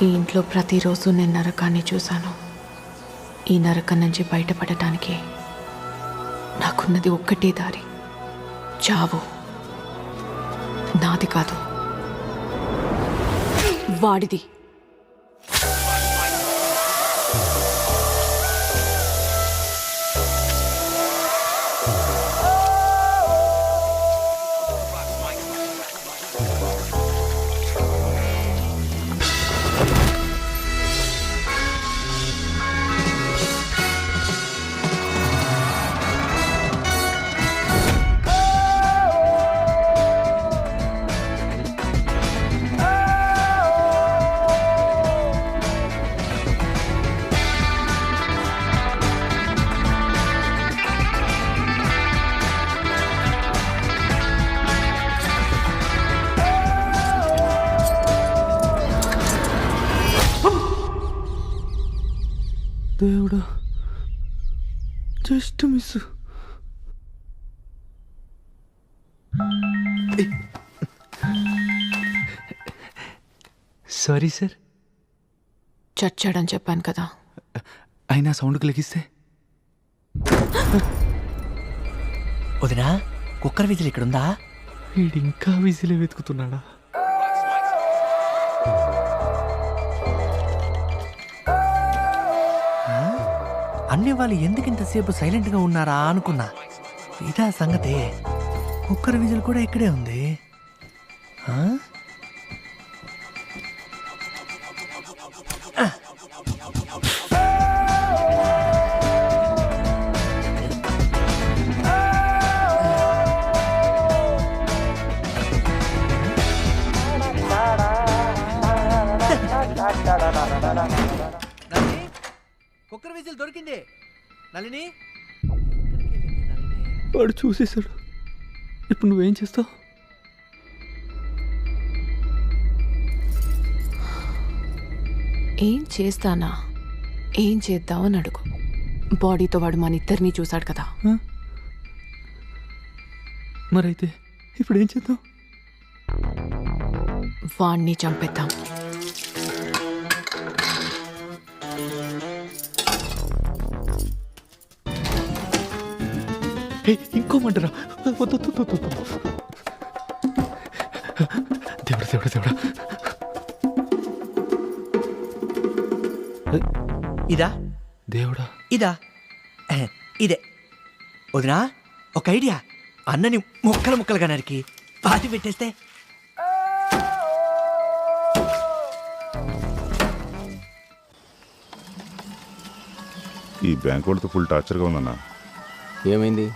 Speaker 11: ఈ ఇంట్లో ప్రతిరోజు నేను నరకాన్ని చూశాను. ఈ నరకం నుంచి బయటపడటానికి నాకున్నది ఒక్కటే దారి, చావు. నాది కాదు, వాడిది.
Speaker 8: దేవుడా, జస్ట్ మిస్. Sorry sir.
Speaker 11: చచ్చాడని చెప్పాను కదా.
Speaker 3: అయినా సౌండ్కి లెగిస్తే
Speaker 4: వదినా, కుక్కర్ విజిల్ ఇక్కడుందా?
Speaker 8: వీడు ఇంకా విజిలే వెతుకుతున్నాడా?
Speaker 4: అన్ని వాళ్ళు ఎందుకు ఇంతసేపు సైలెంట్గా ఉన్నారా అనుకున్నా. ఇదా సంగతి. కుక్కర్ విజిల్ కూడా ఇక్కడే ఉంది. కుక్కర్ విజిల్ దొరికింది. నళిని,
Speaker 8: వాడు చూసేశాడు. ఇప్పుడు నువ్వేం చేస్తావు?
Speaker 11: ఏం చేస్తానా? ఏం చేద్దామని అడుగు. బాడీతో వాడు మన ఇద్దరిని చూశాడు కదా.
Speaker 8: మరైతే ఇప్పుడు ఏం చేద్దాం?
Speaker 11: వాణ్ణి చంపేద్దాం.
Speaker 8: ఇంకో మంటరా? దేవుడా దేవుడా దేవుడా.
Speaker 4: ఇదా
Speaker 8: దేవుడా,
Speaker 4: ఇదా? ఇదే. వదినా, ఒక ఐడియా. అన్నని ముక్కలు ముక్కలుగా నరికి పాతి పెట్టేస్తే.
Speaker 7: ఈ బ్యాంక్ వాళ్ళతో ఫుల్ టార్చర్గా ఉందన్న.
Speaker 6: ఏమైంది?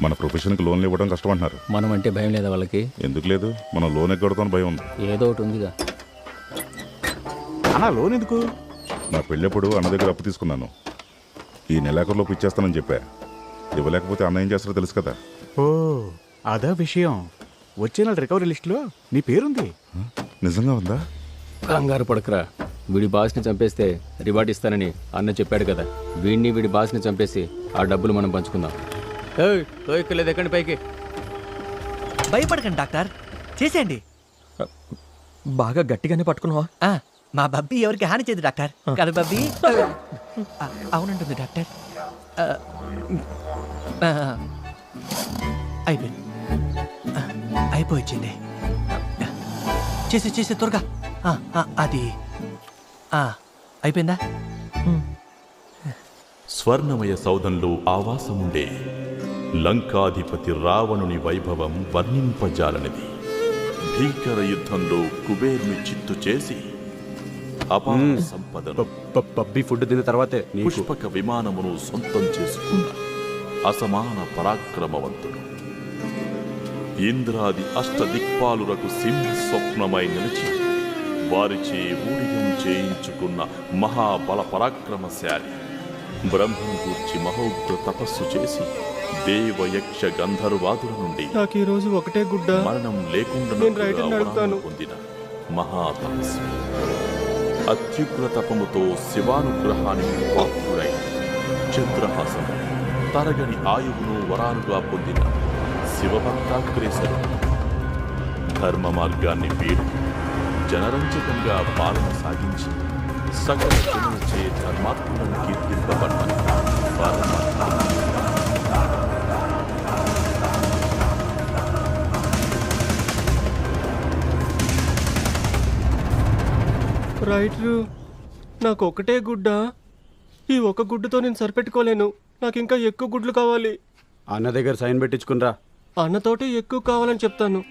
Speaker 7: మన ప్రొఫెషన్కి లోన్లు ఇవ్వడం కష్టం అంటున్నారు.
Speaker 6: మనం అంటే భయం లేదా వాళ్ళకి?
Speaker 7: ఎందుకు లేదు, మనం లోన్ ఎగ్గొడతామని భయం ఉంది.
Speaker 6: ఏదో ఒకటి ఉందిగా.
Speaker 9: అన్నా లోన్ ఎందుకు?
Speaker 7: నా పెళ్ళెప్పుడు అన్న దగ్గర అప్పు తీసుకున్నాను. ఈ నెలాఖరులోపు ఇచ్చేస్తానని చెప్పా. ఇవ్వలేకపోతే అన్న ఏం చేస్తారో తెలుసు కదా.
Speaker 9: ఓ అదా విషయం. వచ్చే నెల రికవరీ లిస్టులో నీ పేరుంది.
Speaker 7: నిజంగా ఉందా?
Speaker 6: కంగారు పడకరా. వీడి బాస్ని చంపేస్తే రివార్డ్ ఇస్తానని అన్న చెప్పాడు కదా. వీడిని వీడి బాస్ని చంపేసి ఆ డబ్బులు మనం పంచుకుందాం. తోయక్కర్లేదు, ఎక్కండి పైకి.
Speaker 4: భయపడకండి డాక్టర్, చేసేయండి.
Speaker 8: బాగా గట్టిగానే పట్టుకున్నావా?
Speaker 4: మా బబ్బీ ఎవరికి హాని చేయదు డాక్టర్. కదా బబ్బీ? అవునంటుంది డాక్టర్. అయిపోయింది, అయిపోయింది. చేసే త్వరగా. అది అయిపోయిందా?
Speaker 5: స్వర్ణమయ సౌధంలో ఆవాసముండే లంకాధిపతి రావణుని వైభవం వర్ణింపజాలనిది. భీకర యుద్ధంలో కుబేర్ని చిత్తు చేసి అపార సంపదను,
Speaker 1: పబ్బి ఫుడ్ తిన్న తర్వాతే
Speaker 5: పుష్పక విమానమును సొంతం చేసుకున్న అసమాన పరాక్రమవంతుడు. ఇంద్రాది అష్టదిక్పాలులకు సింహ స్వప్నమై నిలిచి వారిచే ఊడిగం చేయించుకున్న మహాబల పరాక్రమశాలి. బ్రహ్మను గూర్చి మహోగ్ర తపస్సు చేసి దేవయక్ష గంధర్వాదుల నుండి
Speaker 8: నాకు ఈ రోజు ఒకటే గుడ్డ,
Speaker 5: మరణం లేకుండా పొందిన మహాతపస్వి. అత్యుగ్ర తపముతో శివానుగ్రహానికి పాత్రుడై చంద్రహాసను, తరగని ఆయువును వరాలుగా పొందిన శివభక్తాగ్రేసరుడు. ధర్మ మార్గాన్ని వీడు జనరంజకంగా పాలన సాగించి సకల జనులచే ధర్మాత్ములను కీర్తింపబడ్డాను.
Speaker 12: రైటరు, నాకు ఒకటే గుడ్డ. ఈ ఒక గుడ్డుతో నేను సరిపెట్టుకోలేను. నాకు ఇంకా ఎక్కువ గుడ్లు కావాలి.
Speaker 1: అన్న దగ్గర సైన్ పెట్టించుకునిరా.
Speaker 12: అన్నతోటి ఎక్కువ కావాలని చెప్తాను.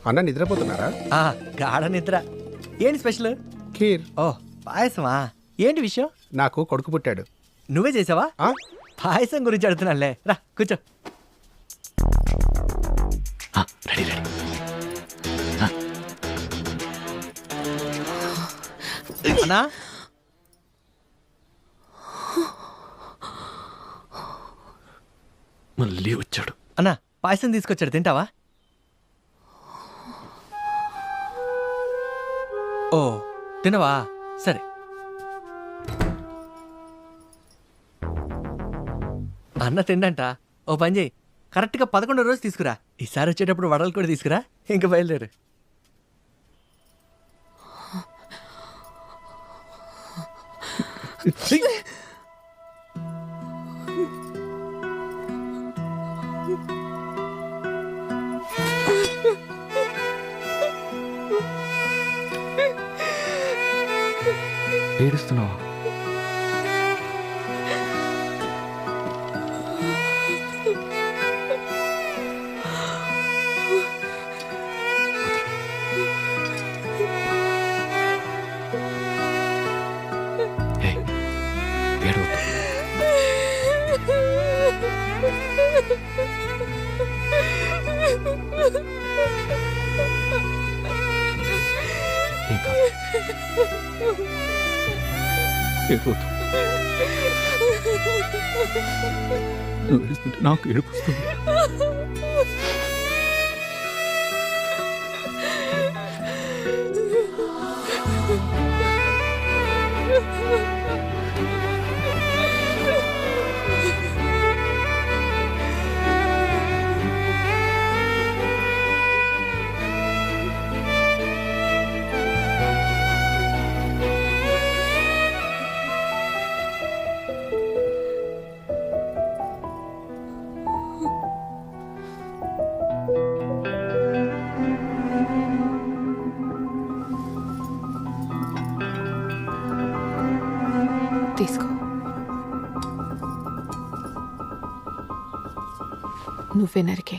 Speaker 10: అన్న నిద్రపోతున్నారా?
Speaker 4: గాఢ నిద్ర. ఏంటి స్పెషల్?
Speaker 10: ఖీర్.
Speaker 4: ఓ పాయసమా? ఏంటి విషయం?
Speaker 10: నాకు కొడుకు పుట్టాడు.
Speaker 4: నువ్వే చేసావా? పాయసం గురించి అడుగుతున్నానులే. రా కూర్చో.
Speaker 3: Ready ready.
Speaker 4: అన్నా,
Speaker 3: మళ్ళీ వచ్చాడు.
Speaker 4: అన్నా పాయసం తీసుకొచ్చాడు, తింటావా? ఓ తినవా? సరే. అన్న తిండంట. ఓ పని చేయి, కరెక్ట్గా 11వ రోజు తీసుకురా. ఈసారి వచ్చేటప్పుడు వడలు కూడా తీసుకురా. ఇంక బయలుదేరు.
Speaker 3: ఏడుస్తున్నావా? నువ్వు ఏడుస్తుంటే నాకు ఏడుపు వస్తుంది.
Speaker 11: తీసుకో. నువ్వే నరికే.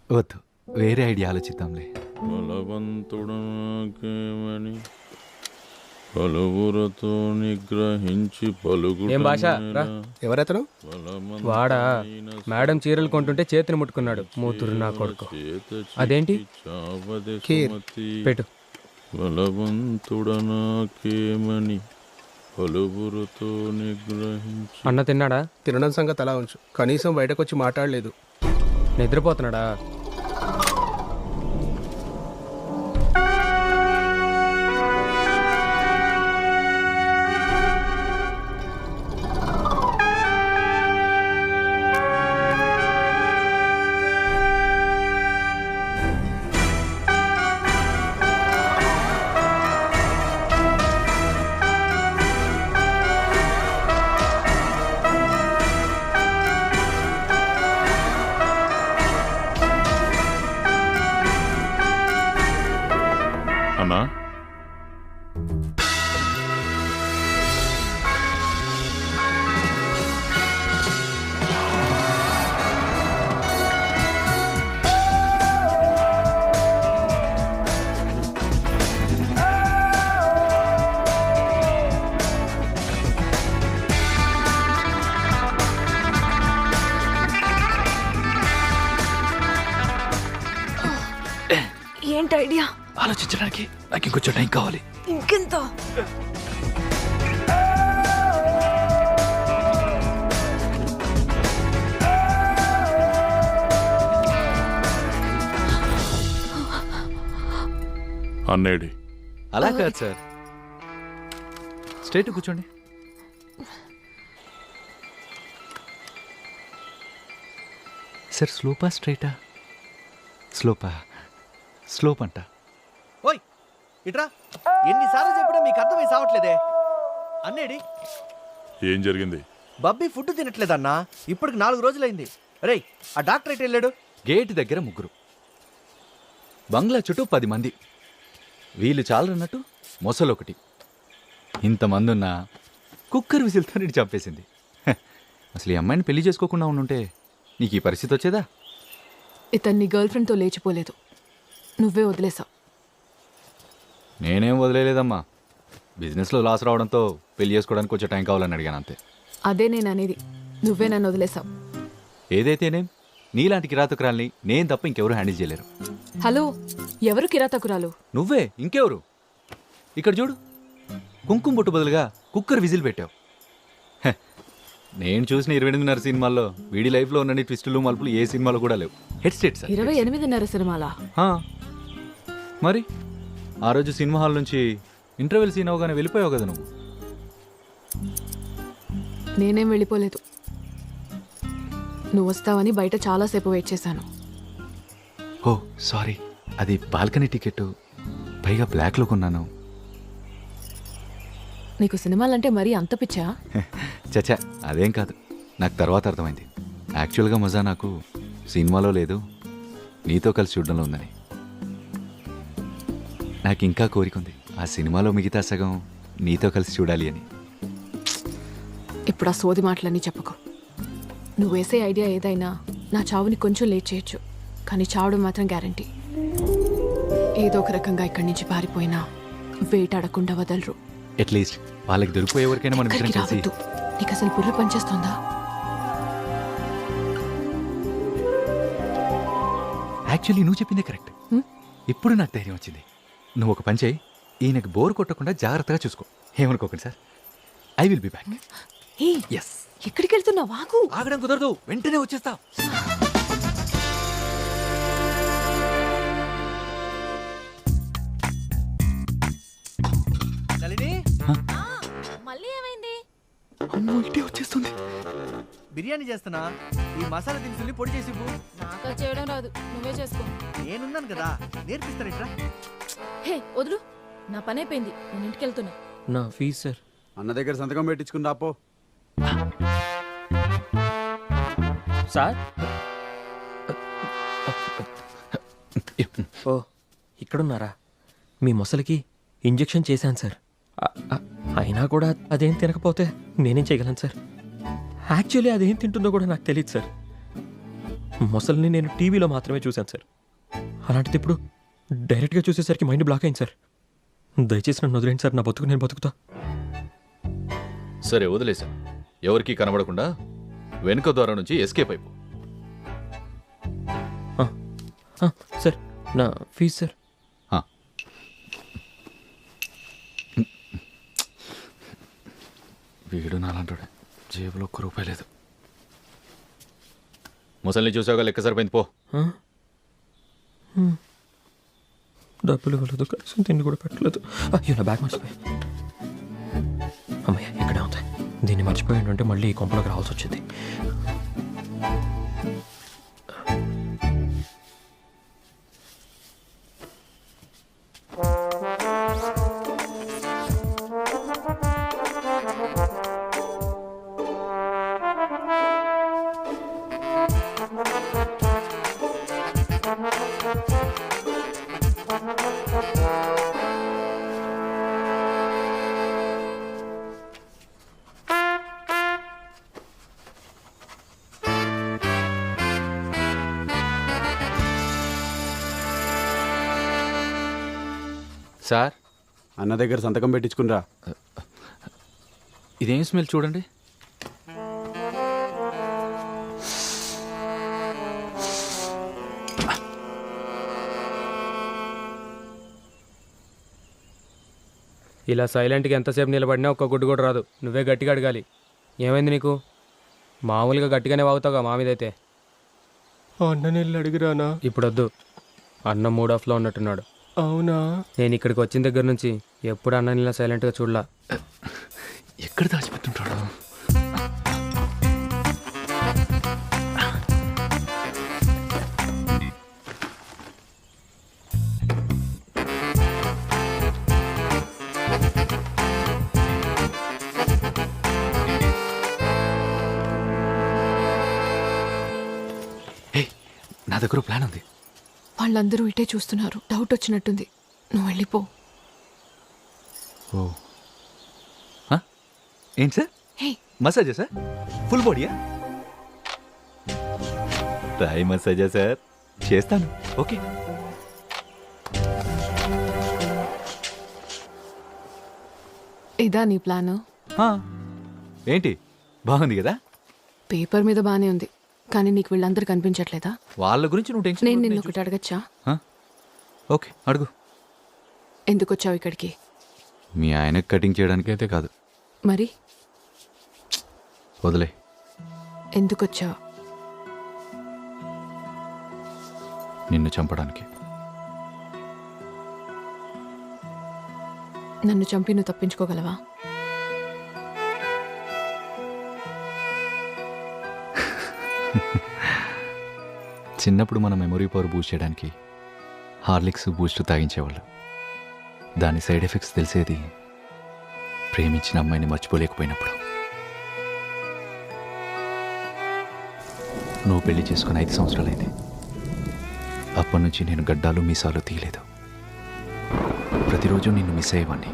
Speaker 3: వద్దు, వేరే ఐడియా ఆలోచిద్దాంలే.
Speaker 7: బలవంతుడనాకేమని పలువురతో నిగ్రహించి
Speaker 8: ఏం భాష రా.
Speaker 10: ఎవరెతను?
Speaker 8: వాడా మేడం చీరలు కొంటుంటే చేతిని ముట్టుకున్నాడు. మూతురు నా కొడుకు. అదేంటి? పెట్టు.
Speaker 7: బలవంతుడనాకేమని పలువురతో నిగ్రహించి.
Speaker 8: అన్న తిన్నాడా?
Speaker 10: తినడం సంగతి అలా ఉంచు, కనీసం బయటకు వచ్చి మాట్లాడలేదు.
Speaker 8: నిద్రపోతున్నాడా?
Speaker 7: అన్నా,
Speaker 11: ఏంటి ఐడియా?
Speaker 3: ఆలోచించడానికి నాకు ఇంకొంచెం టైం కావాలి.
Speaker 11: ఇంకెంత?
Speaker 7: అన్నేడి?
Speaker 3: అలా కాదు సార్, స్ట్రైట్ కూర్చోండి. సార్ స్లోపా స్ట్రైటా? స్లోప్ అంట.
Speaker 4: ఓయ్ ఇట్రా, ఎన్నిసార్లు చెప్పినా మీకు అర్థమై సావట్లేదే. అన్నేడి
Speaker 7: ఏం జరిగింది?
Speaker 4: బబ్బీ ఫుడ్ తినట్లేదన్నా, ఇప్పటికి 4 రోజులైంది. రేయ్ ఆ డాక్టర్ ఎటు వెళ్ళాడు?
Speaker 3: గేట్ దగ్గర 3, బంగ్లా చుట్టూ 10 మంది. వీళ్ళు చాలన్నట్టు మొసలొకటి. ఇంతమంది ఉన్నా కుక్కర్ విసిల్తో నేను చంపేసింది. అసలు ఈ అమ్మాయిని పెళ్లి చేసుకోకుండా ఉండుంటే నీకు ఈ పరిస్థితి వచ్చేదా?
Speaker 11: ఇతన్ని గర్ల్ ఫ్రెండ్తో లేచిపోలేదు, నువ్వే వదిలేసావు.
Speaker 3: నేనేం వదిలేదమ్మా. బిజినెస్లో లాస్ రావడంతో పెళ్లి చేసుకోవడానికి కొంచెం టైం కావాలని అడిగాను అంతే.
Speaker 11: అదే నేను అనేది, నువ్వే నన్ను వదిలేసావు.
Speaker 3: ఏదైతేనేం నీలాంటి కిరాతకురాల్ని నేను తప్ప ఇంకెవరు హ్యాండిల్ చేయలేరు.
Speaker 11: హలో, ఎవరు కిరాతకురాలు?
Speaker 3: నువ్వే, ఇంకెవరు? ఇక్కడ చూడు, కుంకుమ బొట్టు బదులుగా కుక్కర్ విజిల్ పెట్టావు. హె, నేను చూసిన 28:30 సినిమాల్లో వీడి లైఫ్లో ఉన్న ట్విస్టులు మలుపులు ఏ సినిమాలో కూడా లేవు. Head state sir.
Speaker 11: 28:30 సినిమాలా?
Speaker 3: మరి ఆ రోజు సినిమా హాల్ నుంచి ఇంటర్వెల్ సీన్ అవగానే వెళ్ళిపోయావు కదా నువ్వు.
Speaker 11: నేనేం వెళ్ళిపోలేదు, నువ్వు వస్తావని బయట చాలాసేపు వెయిట్ చేశాను.
Speaker 3: ఓ సారీ, అది బాల్కనీ టికెట్, పైగా బ్లాక్లో కొన్నాను.
Speaker 11: నీకు సినిమాలంటే మరీ అంత పిచ్చా?
Speaker 3: చచ్చా, అదేం కాదు. నాకు తర్వాత అర్థమైంది. యాక్చువల్గా మజా నాకు సినిమాలో లేదు, నీతో కలిసి చూడడంలో ఉందని. నాకు ఇంకా కోరిక ఉంది, ఆ సినిమాలో మిగతా సగం నీతో కలిసి చూడాలి అని.
Speaker 11: ఇప్పుడు ఆ సోది మాటలన్నీ చెప్పకు. నువ్వు వేసే ఐడియా ఏదైనా నా చావుని కొంచెం లేట్ చేయొచ్చు, కానీ చావడం మాత్రం గ్యారంటీ. ఏదో ఒక రకంగా ఇక్కడి నుంచి పారిపోయినా వేటాడకుండా వదలరు.
Speaker 3: అట్లీస్ట్ వాళ్ళకి దొరికిపోయే వరకైనా మనం ఇద్దరం కలిసి.
Speaker 11: నీకు అసలు బుర్ర పనిచేస్తుందా?
Speaker 3: యాక్చువల్లీ నువ్వు చెప్పిందే కరెక్ట్. ఇప్పుడు నాకు ధైర్యం వచ్చింది. నువ్వు ఒక పని చేయి, ఈయనకి బోర్ కొట్టకుండా జాగ్రత్తగా చూసుకో. ఏమనుకోకండి sir, I will be back. Yes.
Speaker 11: ఎక్కడికి వెళ్తున్నావు? వాగు.
Speaker 3: ఆగడం కుదరదు, వెంటనే వచ్చేస్తా.
Speaker 11: మళ్ళీ ఏమైంది?
Speaker 3: అమ్మో, ఇటే వచ్చేస్తుంది.
Speaker 4: బిర్యానీ చేస్తున్నా, ఈ మసాలా దినుసుల్ని పొడి చేసి ఇవ్వు.
Speaker 11: నాకు చేయడం రాదు, నువ్వే చేసుకో.
Speaker 4: నేనున్నాను కదా, నేర్పిస్తానిట్రా.
Speaker 11: హే వదులు, నా పని అయిపోయింది, నేను ఇంటికి వెళ్తున్నా.
Speaker 12: నా ఫీజు సార్.
Speaker 1: అన్న దగ్గర సంతకం పెట్టించుకుని రాపో.
Speaker 12: సార్ ఓ ఇక్కడున్నారా? మీ మొసలికి ఇంజెక్షన్ చేశాను సార్. అయినా కూడా అదేం తినకపోతే నేనేం చేయగలను సార్? యాక్చువల్లీ అదేం తింటుందో కూడా నాకు తెలియదు సార్. మొసలిని నేను టీవీలో మాత్రమే చూశాను సార్. అలాంటిది ఇప్పుడు డైరెక్ట్గా చూసేసరికి మైండ్ బ్లాక్ అయింది సార్. దయచేసి నన్ను వదిలేండి సార్, నా బతుకు నేను బతుకుతా.
Speaker 3: సరే వదిలేసా, ఎవరికి కనబడకుండా వెనుక ద్వారం నుంచి ఎస్కేప్ అయిపో.
Speaker 12: సార్ నా ఫీజు సార్.
Speaker 3: వీడు నాలంటాడు, జేబులో ₹1 లేదు. ముసలిని చూసావుగా, లెక్క సరిపోయింది పో.
Speaker 12: డబ్బులు ఇవ్వలేదు, కనీసం తిండి కూడా పెట్టలేదు. అయ్యో నా బ్యాగ్ మర్చిపోయి. అమ్మయ్య ఇక్కడే ఉంది. దీన్ని మర్చిపోయిందంటే మళ్ళీ ఈ కొంపలోకి రావాల్సి వచ్చింది.
Speaker 3: సార్,
Speaker 1: అన్న దగ్గర సంతకం పెట్టించుకునిరా.
Speaker 3: ఇదేం స్మెల్ చూడండి.
Speaker 12: ఇలా సైలెంట్గా ఎంతసేపు నిలబడినా ఒక్క గుడ్డు కూడా రాదు. నువ్వే గట్టిగా అడగాలి. ఏమైంది నీకు? మామూలుగా గట్టిగానే వాగుతావుగా మా మీదైతే.
Speaker 10: అన్న నీళ్ళు అడిగిరానా?
Speaker 12: ఇప్పుడు వద్దు, అన్న మూడ్ ఆఫ్లో ఉన్నట్టున్నాడు.
Speaker 10: అవునా?
Speaker 12: నేను ఇక్కడికి వచ్చిన దగ్గర నుంచి ఎప్పుడు అన్న ఇలా సైలెంట్గా చూడలా.
Speaker 3: ఎక్కడ దాచిపెట్టుంటాడు? నా దగ్గర ప్లాన్ ఉంది.
Speaker 11: వాళ్ళందరూ ఇటే చూస్తున్నారు. డౌట్ వచ్చినట్టుంది. నువ్వు వెళ్ళిపో.
Speaker 3: ఓ ఏంటి సార్?
Speaker 11: హే,
Speaker 3: మసాజా సార్? ఫుల్ బాడీయా? థాయ్ మసాజా సార్? చేస్తాను. ఓకే.
Speaker 11: ఇదా నీ ప్లాను?
Speaker 3: ఏంటి బాగుంది కదా?
Speaker 11: పేపర్ మీద బానే ఉంది, కానీ నీకు వీళ్ళందరూ కనిపించట్లేదా?
Speaker 3: వాళ్ళ గురించి నువ్వు టెన్షన్
Speaker 11: నేను నిన్ను ఒకటి అడగచ్చా?
Speaker 3: ఓకే అడుగు.
Speaker 11: ఎందుకు వచ్చావు ఇక్కడికి?
Speaker 3: మీ ఆయనకు కటింగ్ చేయడానికి అయితే కాదు.
Speaker 11: మరి
Speaker 3: వదిలే.
Speaker 11: ఎందుకు వచ్చావు?
Speaker 3: నిన్ను చంపడానికి.
Speaker 11: నన్ను చంపి నువ్వు తప్పించుకోగలవా?
Speaker 3: చిన్నప్పుడు మన మెమొరీ పవర్ బూస్ట్ చేయడానికి హార్లిక్స్ బూస్ట్ తాగించేవాళ్ళు. దాని సైడ్ ఎఫెక్ట్స్ తెలిసేది ప్రేమించిన అమ్మాయిని మర్చిపోలేకపోయినప్పుడు. నువ్వు పెళ్లి చేసుకుని 5 సంవత్సరాలైంది. అప్పటి నుంచి నేను గడ్డాలు మీసాలు తీయలేదు. ప్రతిరోజు నిన్ను మిస్ అయ్యేవాడిని.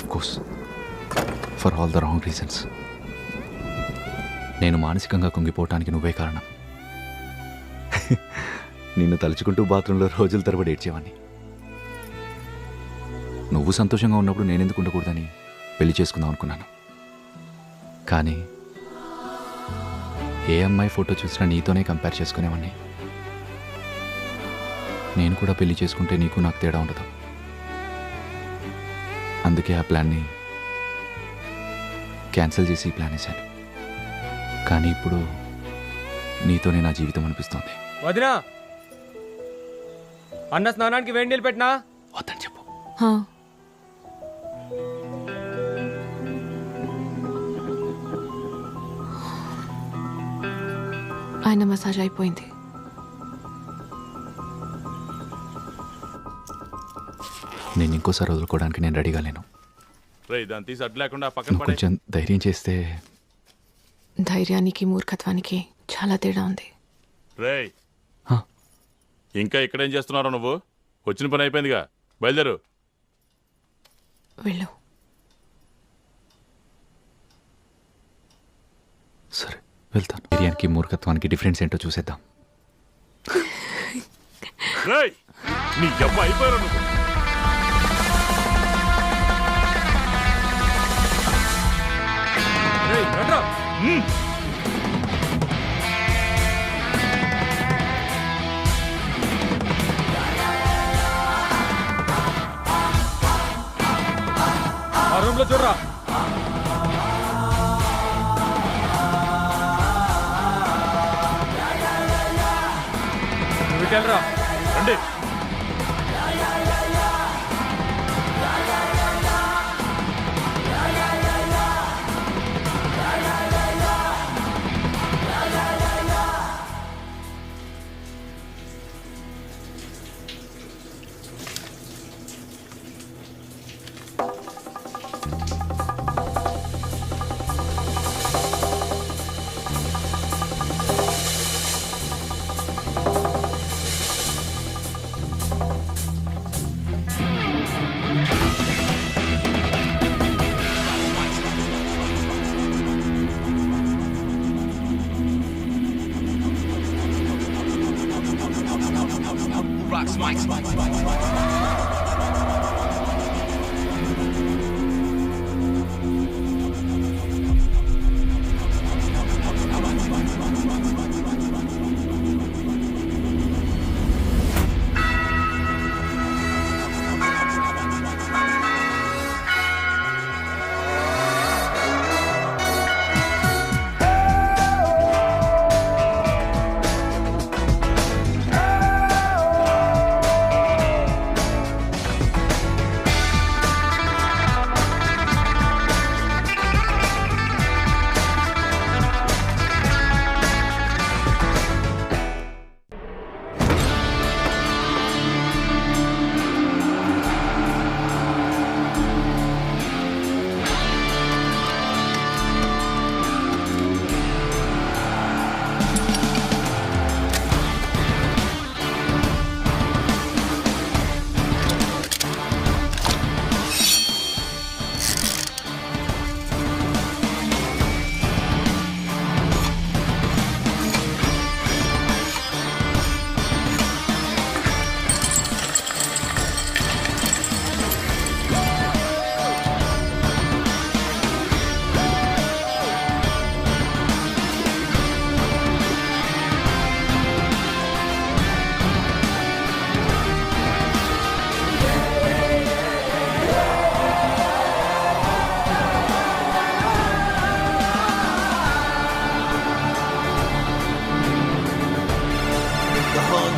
Speaker 3: Of course for all the wrong reasons. నేను మానసికంగా కుంగిపోవటానికి నువ్వే కారణం. నిన్ను తలుచుకుంటూ బాత్రూంలో రోజుల తరబడి ఏడ్చేవాడిని. నువ్వు సంతోషంగా ఉన్నప్పుడు నేనెందుకు ఉండకూడదని పెళ్లి చేసుకుందాం అనుకున్నాను. కానీ ఏ అమ్మాయి ఫోటో చూసినా నీతోనే కంపేర్ చేసుకునేవాడిని. నేను కూడా పెళ్లి చేసుకుంటే నీకు నాకు తేడా ఉండదు. అందుకే ఆ ప్లాన్ని క్యాన్సిల్ చేసి ఈ ప్లాన్ వేశాను. కానీ ఇప్పుడు నీతోనే నా జీవితం అనిపిస్తోంది.
Speaker 8: వదినా, అన్న స్నానానికి వేడి నీళ్ళు పెట్టినా?
Speaker 3: వద్దని చెప్పు.
Speaker 11: హా, ఆయన మసాజ్ అయిపోయింది.
Speaker 3: నేను ఇంకోసారి వదులుకోవడానికి నేను రెడీగా లేను. నువ్వు కొంచెం ధైర్యం చేస్తే.
Speaker 11: ధైర్యానికి మూర్ఖత్వానికి చాలా తేడా ఉంది.
Speaker 7: రేయ్, ఇంకా ఇక్కడేం చేస్తున్నారో నువ్వు? వచ్చిన పని అయిపోయిందిగా, బయలుదేరు.
Speaker 11: వెళ్ళు.
Speaker 3: సరే వెళ్తాను. ధైర్యానికి మూర్ఖత్వానికి డిఫరెన్స్ ఏంటో చూసేద్దాం.
Speaker 7: రేయ్, నీ అబ్బా అయిపోయారు నువ్వు.
Speaker 8: ఆ రూమ్ లో చూడరా. వెళ్ళరా.
Speaker 7: రండి.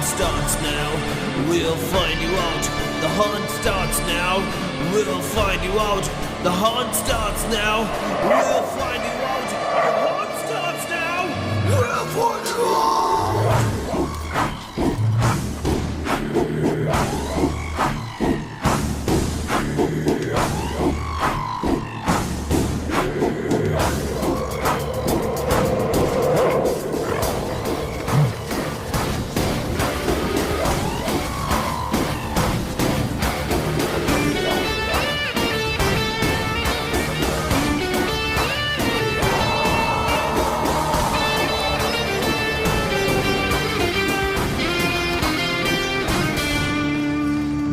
Speaker 13: hunt starts now. We'll find you out. The hunt starts now. We'll find you out. The hunt starts now. We'll find you out. The hunt starts now. We'll find you out.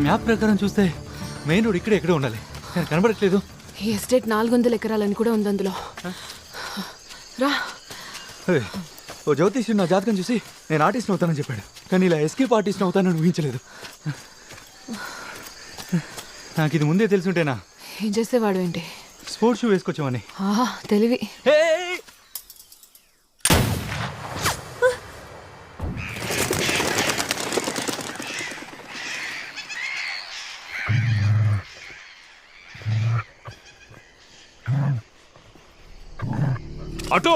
Speaker 4: Map ప్రకారం చూస్తే main road ఇక్కడే ఉండాలి, కానీ కనబడట్లేదు.
Speaker 11: ఈ estate 400 ఎకరాలని కూడా ఉంది అందులో. రా.
Speaker 4: ఓ జ్యోతిష్యుడు నా జాతకం చూసి నేను ఆర్టిస్ట్ అవుతానని చెప్పాడు, కానీ ఇలా ఎస్కేప్ ఆర్టిస్ట్ అవుతానని ఊహించలేదు. నాకు ఇది ముందే తెలుసుంటేనా
Speaker 11: ఏం చేసేవాడు ఏంటి?
Speaker 4: స్పోర్ట్స్ షూ వేసుకొచ్చామని.
Speaker 11: ఆహా, తెలివి.
Speaker 14: అటో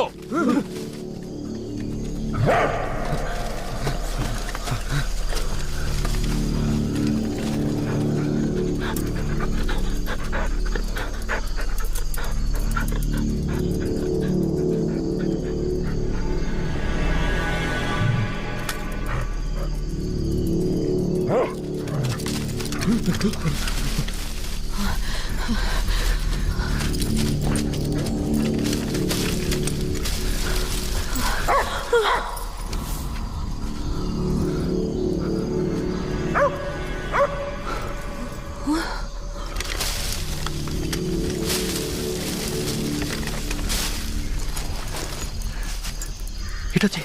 Speaker 4: ఇటొచ్చి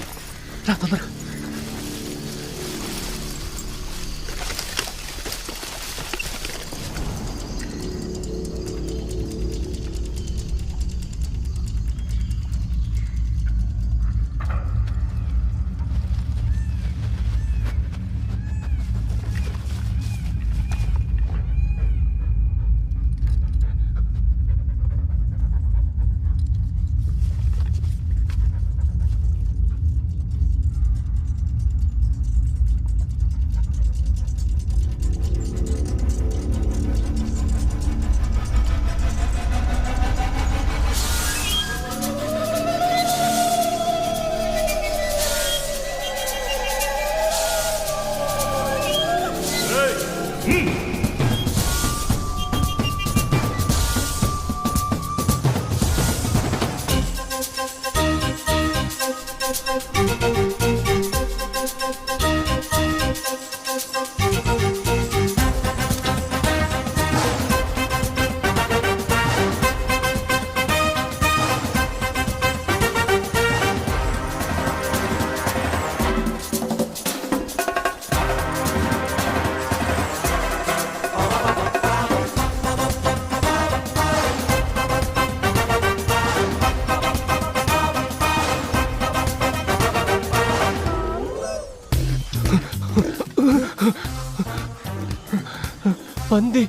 Speaker 4: రా తొందరగా.
Speaker 12: పంది.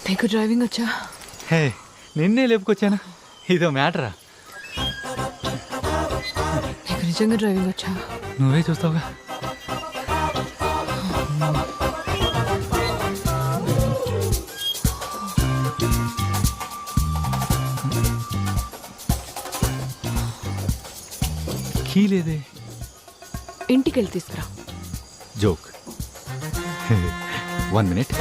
Speaker 11: నీకు డ్రైవింగ్ వచ్చా?
Speaker 4: హే, నిన్నే లేపుకొచ్చానా? ఇదో మ్యాటరా?
Speaker 11: నీకు నిజంగా డ్రైవింగ్ వచ్చా?
Speaker 4: నువ్వే చూస్తావుగా. కీ లేదే.
Speaker 11: ఇంటికి వెళ్ళి తీసుకురా.
Speaker 4: జోక్. 1 minute.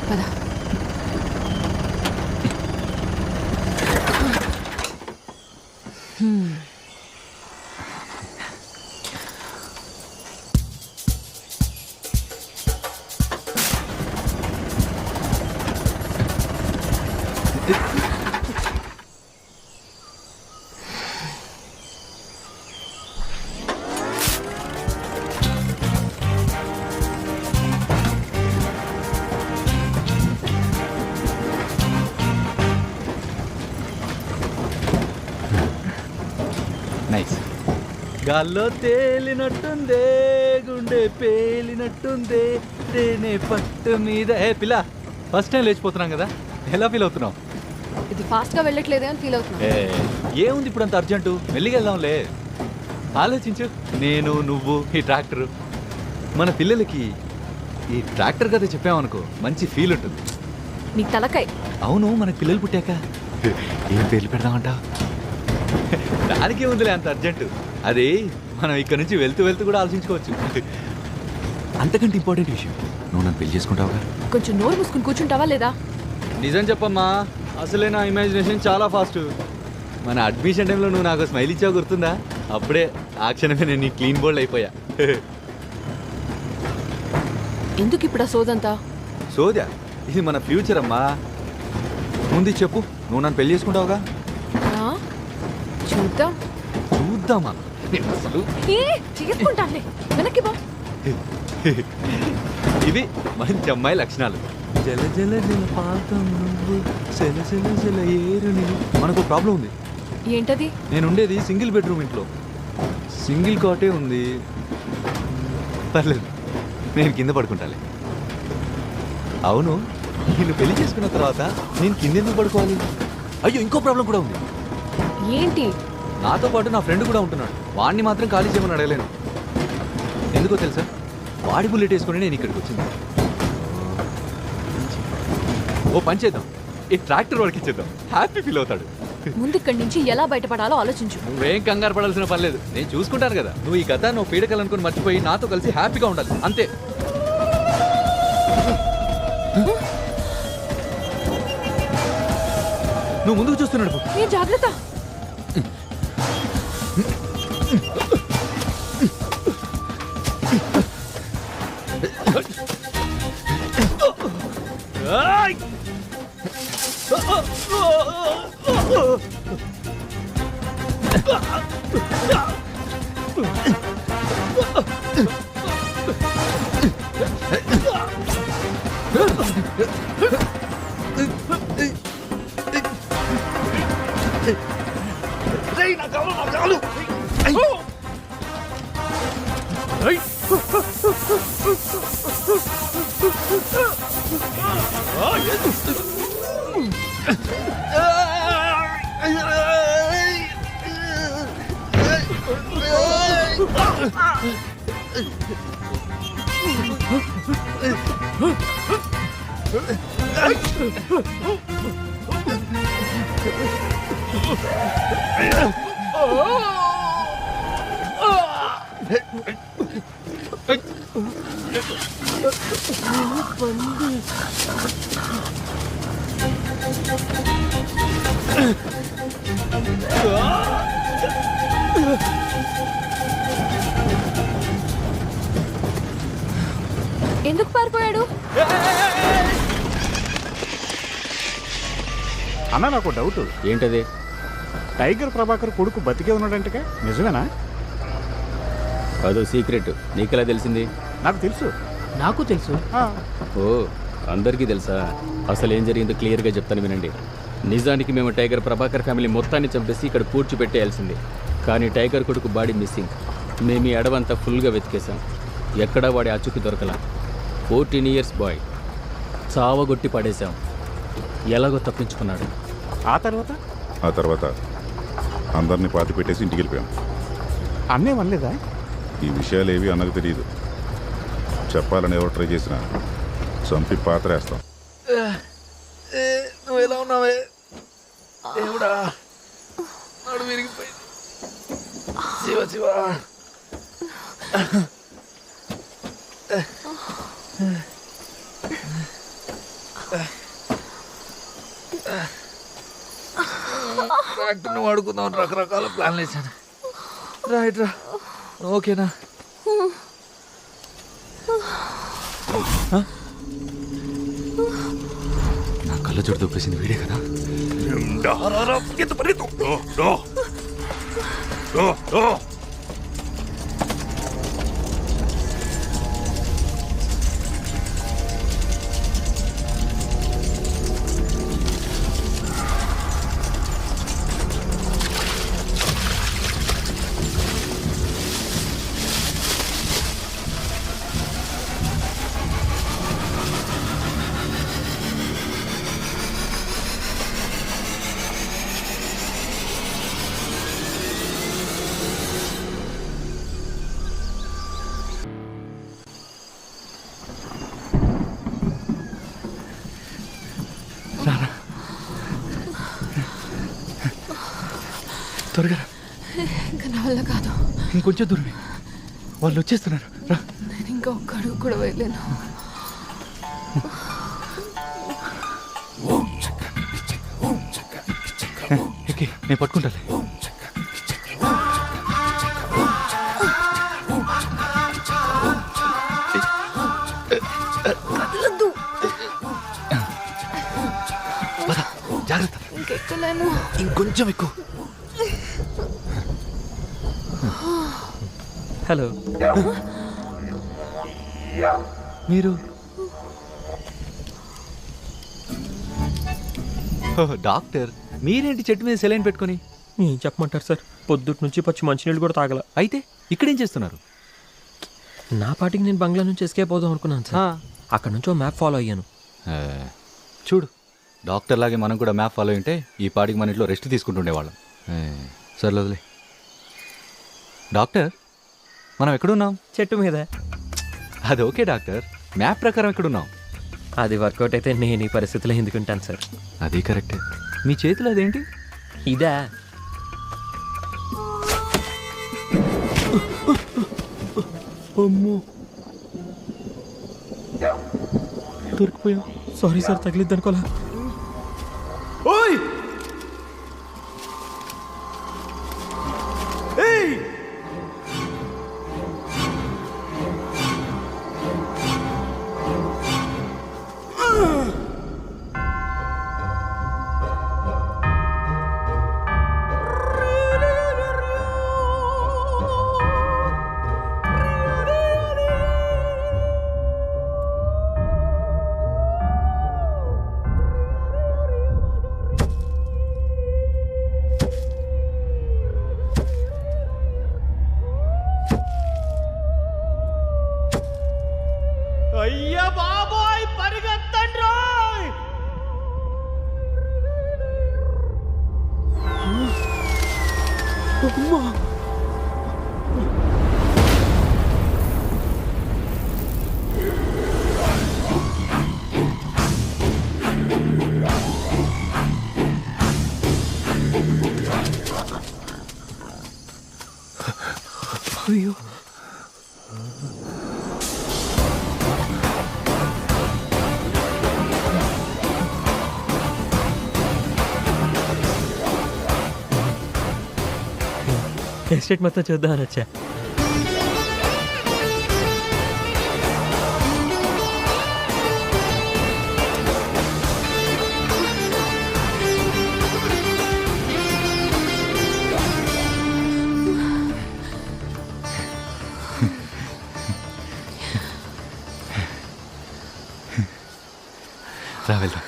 Speaker 11: పద.
Speaker 4: గాల్లో తేలినట్టుందే గుండె పేలినట్టుందే తేనె పట్టు మీద ఏ పిల్ల ఫస్ట్ టైం లేచిపోతున్నాం కదా ఎలా ఫీల్ అవుతున్నావు?
Speaker 11: ఇది ఫాస్ట్గా వెళ్ళట్లేదే అని ఫీల్ అవుతున్నా.
Speaker 4: ఏముంది ఇప్పుడు అంత అర్జెంటు, మెల్లిగా వెళ్దాంలే. ఆలోచించు, నేను నువ్వు ఈ ట్రాక్టర్, మన పిల్లలకి ఈ ట్రాక్టర్ కథ చెప్పామనుకో మంచి ఫీల్ ఉంటుంది.
Speaker 11: నీ తలకాయ.
Speaker 4: అవును, మనకి పిల్లలు పుట్టాక ఏం పేర్లు పెడదామంట? దానికే ఉందిలే అంత అర్జెంటు. అది మనం ఇక్కడ నుంచి వెళ్తూ వెళ్తూ కూడా ఆలోచించుకోవచ్చు.
Speaker 3: అంతకంటే ఇంపార్టెంట్ విషయం, నువ్వు నన్ను పెళ్లి చేసుకుంటావుగా?
Speaker 11: కొంచెం నోరు మూసుకుని కూర్చుంటావా లేదా?
Speaker 4: నిజం చెప్పమ్మా, అసలే నా ఇమాజినేషన్ చాలా ఫాస్ట్. మన అడ్మిషన్ టైంలో నువ్వు నాకు స్మైల్ ఇచ్చావు గుర్తుందా? అప్పుడే ఆ క్షణమే నేను నీ క్లీన్ బోల్డ్ అయిపోయా.
Speaker 11: ఎందుకు ఇప్పుడు ఆ సోదంతా?
Speaker 4: సోదా, ఇది మన ఫ్యూచర్ అమ్మా. ముందు చెప్పు, నువ్వు నన్ను పెళ్లి చేసుకుంటావుగా?
Speaker 11: చూద్దాం.
Speaker 4: చూద్దామా? అసలు
Speaker 11: చేసుకుంటానులే, వెనక్కి బా.
Speaker 4: ఇవి మంచి అమ్మాయి లక్షణాలు. జల జల జల పాతం నువ్వు, జల జల జల ఏరు నీవు. మనకు ప్రాబ్లం ఉంది.
Speaker 11: ఏంటది?
Speaker 4: నేను ఉండేది సింగిల్ బెడ్రూమ్ ఇంట్లో, సింగిల్ కాటే ఉంది. పర్లేదు, నేను కింద పడుకుంటాలే. అవును, నిన్ను పెళ్లి చేసుకున్న తర్వాత నేను కింద ఎందుకు పడుకోవాలి? అయ్యో, ఇంకో ప్రాబ్లం కూడా ఉంది.
Speaker 11: ఏంటి?
Speaker 4: నాతో పాటు నా ఫ్రెండ్ కూడా ఉంటున్నాడు. వాడిని మాత్రం ఖాళీ చేయమని అడగలేను. ఎందుకో తెలుసా? వాడి బుల్లెట్ వేసుకుని నేను ఇక్కడికి వచ్చింది. ఓ పని చేద్దాం, ఈ ట్రాక్టర్ వాడికి ఇచ్చేద్దాం, హ్యాపీ ఫీల్ అవుతాడు.
Speaker 11: ముందు ఇక్కడి నుంచి ఎలా బయటపడాలో ఆలోచించు.
Speaker 4: నువ్వేం కంగారు పడాల్సిన పని లేదు, నేను చూసుకుంటాను కదా. నువ్వు ఈ కథ నువ్వు పీడకలనుకుని మర్చిపోయి నాతో కలిసి హ్యాపీగా ఉండాలి, అంతే. నువ్వు ముందుకు చూస్తున్నాడు.
Speaker 11: ఏ జాగ్రత్త. ఎందుకు పారిపోయాడు?
Speaker 9: అన్న, నాకు డౌట్.
Speaker 6: ఏంటది?
Speaker 9: టైగర్ ప్రభాకర్ కొడుకు బతికే ఉన్నాడంటే నిజమేనా?
Speaker 6: అదో సీక్రెట్. నీకెలా తెలిసింది?
Speaker 9: నాకు తెలుసు.
Speaker 2: నాకు తెలుసు.
Speaker 6: ఓ, అందరికీ తెలుసా? అసలు ఏం జరిగిందో క్లియర్గా చెప్తాను వినండి. నిజానికి మేము టైగర్ ప్రభాకర్ ఫ్యామిలీ మొత్తాన్ని చంపేసి ఇక్కడ పూడ్చిపెట్టేయాల్సింది. కానీ టైగర్ కొడుకు బాడీ మిస్సింగ్. మేము ఈ అడవంతా ఫుల్గా వెతికేశాం, ఎక్కడా వాడి అచ్చుకి దొరకలా. 14 ఇయర్స్ బాయ్, చావగొట్టి పడేశాం. ఎలాగో తప్పించుకున్నాడు.
Speaker 9: ఆ తర్వాత
Speaker 7: అందరినీ పాతి పెట్టేసి ఇంటికి వెళ్ళిపోయాం.
Speaker 9: అన్నే వనలేదా?
Speaker 7: ఈ విషయాలు ఏవి అన్నకు తెలియదు. చెప్పాలని ఎవరు ట్రై చేసినా చంపి పాత్రేస్తాం.
Speaker 4: నువ్వు ఎలా ఉన్నావే దేవుడా? నాడు విరిగిపోయింది. శివ శివ. ట్రాక్టర్ని వాడుకుందాం, రకరకాల ప్లాన్లు వేసాను. రైట్ రా, ఓకేనా?
Speaker 3: నా కళ్ళ జోడు దొప్పేసింది వీడే కదా. త్వరగా రా.
Speaker 11: ఇంకా నా వల్ల కాదు.
Speaker 3: ఇంకొంచెం దూరమే, వాళ్ళు వచ్చేస్తున్నారు. రా.
Speaker 11: నేను ఇంకా ఒక్క అడుగు కూడా వేయలేను.
Speaker 3: ఎక్కి, నేను పట్టుకుంటాలే.
Speaker 11: కదలొద్దు.
Speaker 3: జాగ్రత్త.
Speaker 11: ఇంకెక్కలేను.
Speaker 3: ఇంకొంచెం ఎక్కువ.
Speaker 12: హలో,
Speaker 3: మీరు డాక్టర్, మీరేంటి చెట్టు మీద సెలైన్ పెట్టుకొని?
Speaker 12: ఏం చెప్పమంటారు సార్, పొద్దుటి నుంచి పచ్చి మంచినీళ్ళు కూడా తాగల.
Speaker 3: అయితే ఇక్కడేం చేస్తున్నారు?
Speaker 12: నా పాటికి నేను బంగ్లా నుంచి ఎస్కేప్ అవుదాం అనుకున్నాను సార్. అక్కడ నుంచి ఓ మ్యాప్ ఫాలో అయ్యాను.
Speaker 3: చూడు, డాక్టర్ లాగే మనం కూడా మ్యాప్ ఫాలో అయింటే ఈ పాటికి మన ఇంట్లో రెస్ట్ తీసుకుంటుండేవాళ్ళం. సర్లే వదిలే. డాక్టర్, మనం ఎక్కడున్నాం?
Speaker 12: చెట్టు మీద.
Speaker 3: అది ఓకే డాక్టర్, మ్యాప్ ప్రకారం ఎక్కడున్నాం?
Speaker 12: అది వర్కౌట్ అయితే నేను ఈ పరిస్థితిలో ఎందుకుంటాను సార్.
Speaker 3: అది కరెక్టే. మీ చేతిలో అదేంటి?
Speaker 12: ఇదా? అమ్మో, దొరికిపోయాం. సారీ సార్, తగిలిద్ది అనుకోలే.
Speaker 3: ఓయ్! ఏయ్!
Speaker 8: అయ్యా బాబోయ్, పరిగెత్తండి రోయ్!
Speaker 12: అమ్మా, అయ్యో. ఎస్టేట్ మొత్తం చూద్దామని వచ్చా.
Speaker 3: రా వెళ్దాం.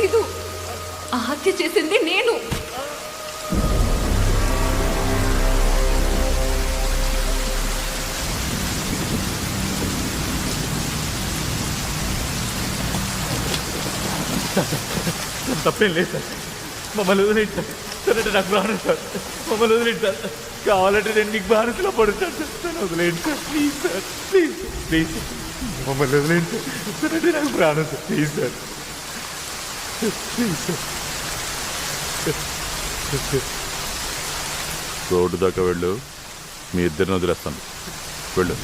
Speaker 11: లేదు. ఆ హత్య చేసింది నేను.
Speaker 8: తప్పేం లేదు సార్, మమ్మల్ని వదిలేండి సార్. సార్ అంటే నాకు బాగా సార్, మమ్మల్ని వదిలేండి సార్. కావాలంటే నేను మీకు బానిసలో పడుతాను సార్. సార్ వదిలేండి sir, please sir, please please మమ్మల్ని వదిలేండి సార్. సార్ అంటే నాకు ప్రాణం sir, please sir, please sir.
Speaker 7: Road దాకా వెళ్ళు, మీ ఇద్దరిని వదిలేస్తాను. వెళ్ళు.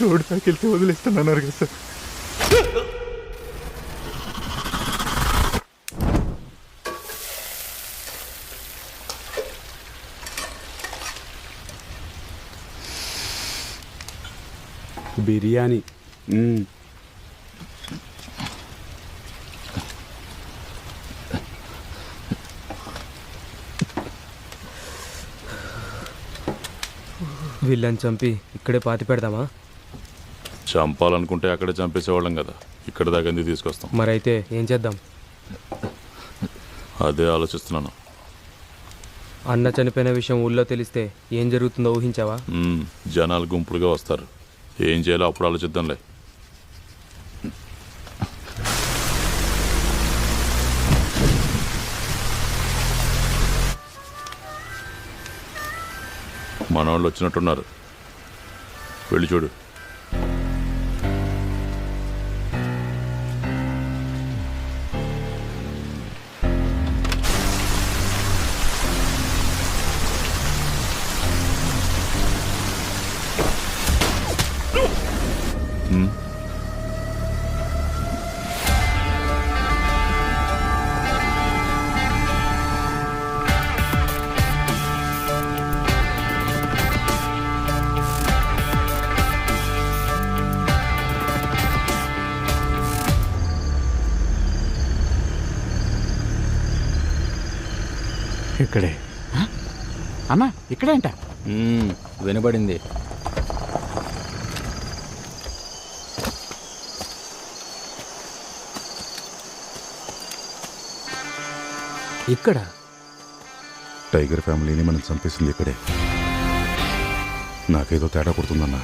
Speaker 8: రోడ్డు దాకా వెళ్తే వదిలేస్తానన్నారు కదా సార్.
Speaker 1: బిర్యానీ.
Speaker 12: వీళ్ళని చంపి ఇక్కడే పాతి పెడదామా?
Speaker 7: చంపాలనుకుంటే అక్కడే చంపేసేవాళ్ళం కదా, ఇక్కడ దాకా ఎందుకు తీసుకొస్తాం?
Speaker 12: మరైతే ఏం చేద్దాం?
Speaker 7: అదే ఆలోచిస్తున్నాను.
Speaker 12: అన్న చనిపోయిన విషయం ఊళ్ళో తెలిస్తే ఏం జరుగుతుందో ఊహించావా?
Speaker 7: జనాలు గుంపులుగా వస్తారు, ఏం చేయాలో అప్పుడు ఆలోచిద్దాంలే. మనవాళ్ళు వచ్చినట్టున్నారు, వెళ్ళి చూడు.
Speaker 9: ఇక్కడే అన్నా, ఇక్కడేంట?
Speaker 6: వినబడింది.
Speaker 12: ఇక్కడ
Speaker 7: టైగర్ ఫ్యామిలీని మనం చంపేసింది ఇక్కడే. నాకేదో తేడా కొడుతుందన్నా.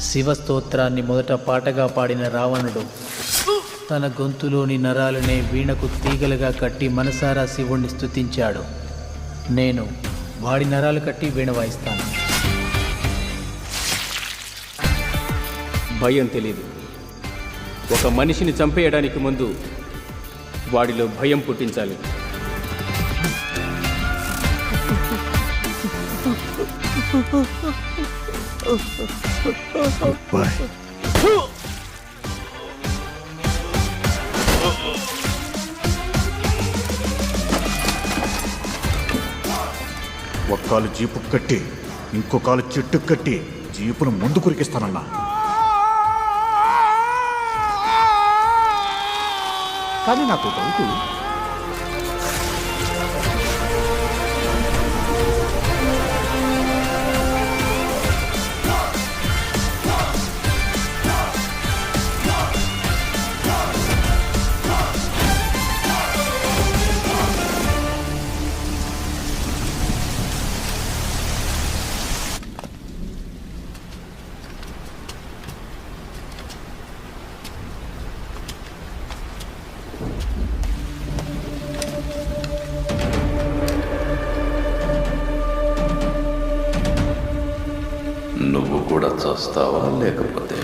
Speaker 2: శివస్తోత్రాన్ని మొదట పాటగా పాడిన రావణుడు తన గొంతులోని నరాలనే వీణకు తీగలుగా కట్టి మనసారా శివుణ్ణి స్తుతించాడు. నేను వాడి నరాలు కట్టి వీణ వాయిస్తాను.
Speaker 6: భయం తెలీదు. ఒక మనిషిని చంపేయడానికి ముందు వాడిలో భయం పుట్టించాలి.
Speaker 9: ఒక కాలు జీపు కట్టి ఇంకో కాలు చెట్టు కట్టి జీపును ముందు కురికిస్తానన్నా. కానీ నాకు డౌట్,
Speaker 5: నువ్వు కూడా చేస్తావా లేకపోతే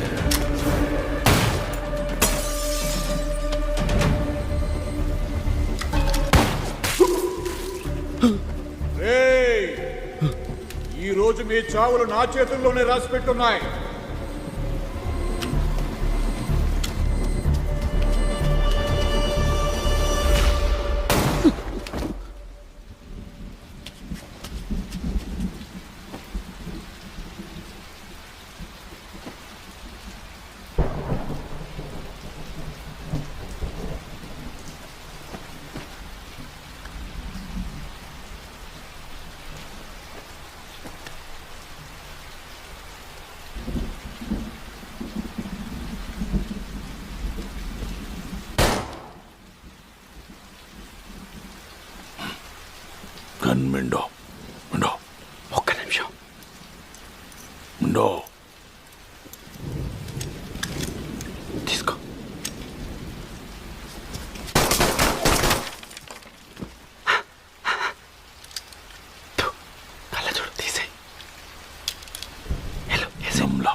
Speaker 9: ఈ రోజు మీ చావులు నా చేతుల్లోనే రాసి పెట్టున్నాయి.
Speaker 5: మిండో మిండో ఒక్క నిమిషం మిండో తీసుకో. కళ్ళ చూడు తీసే ఎసంలో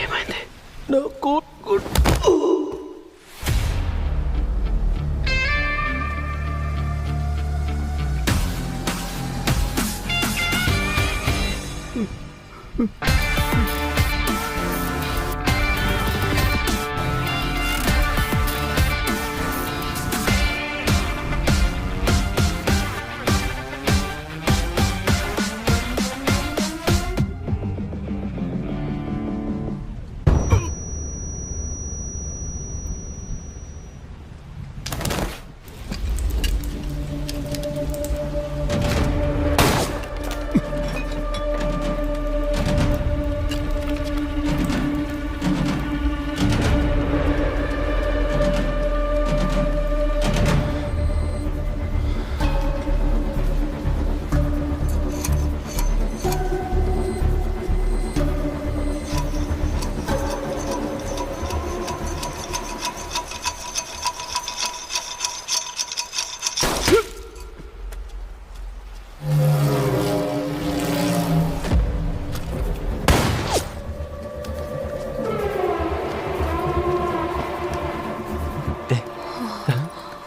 Speaker 13: ఏమైంది? నా కోట్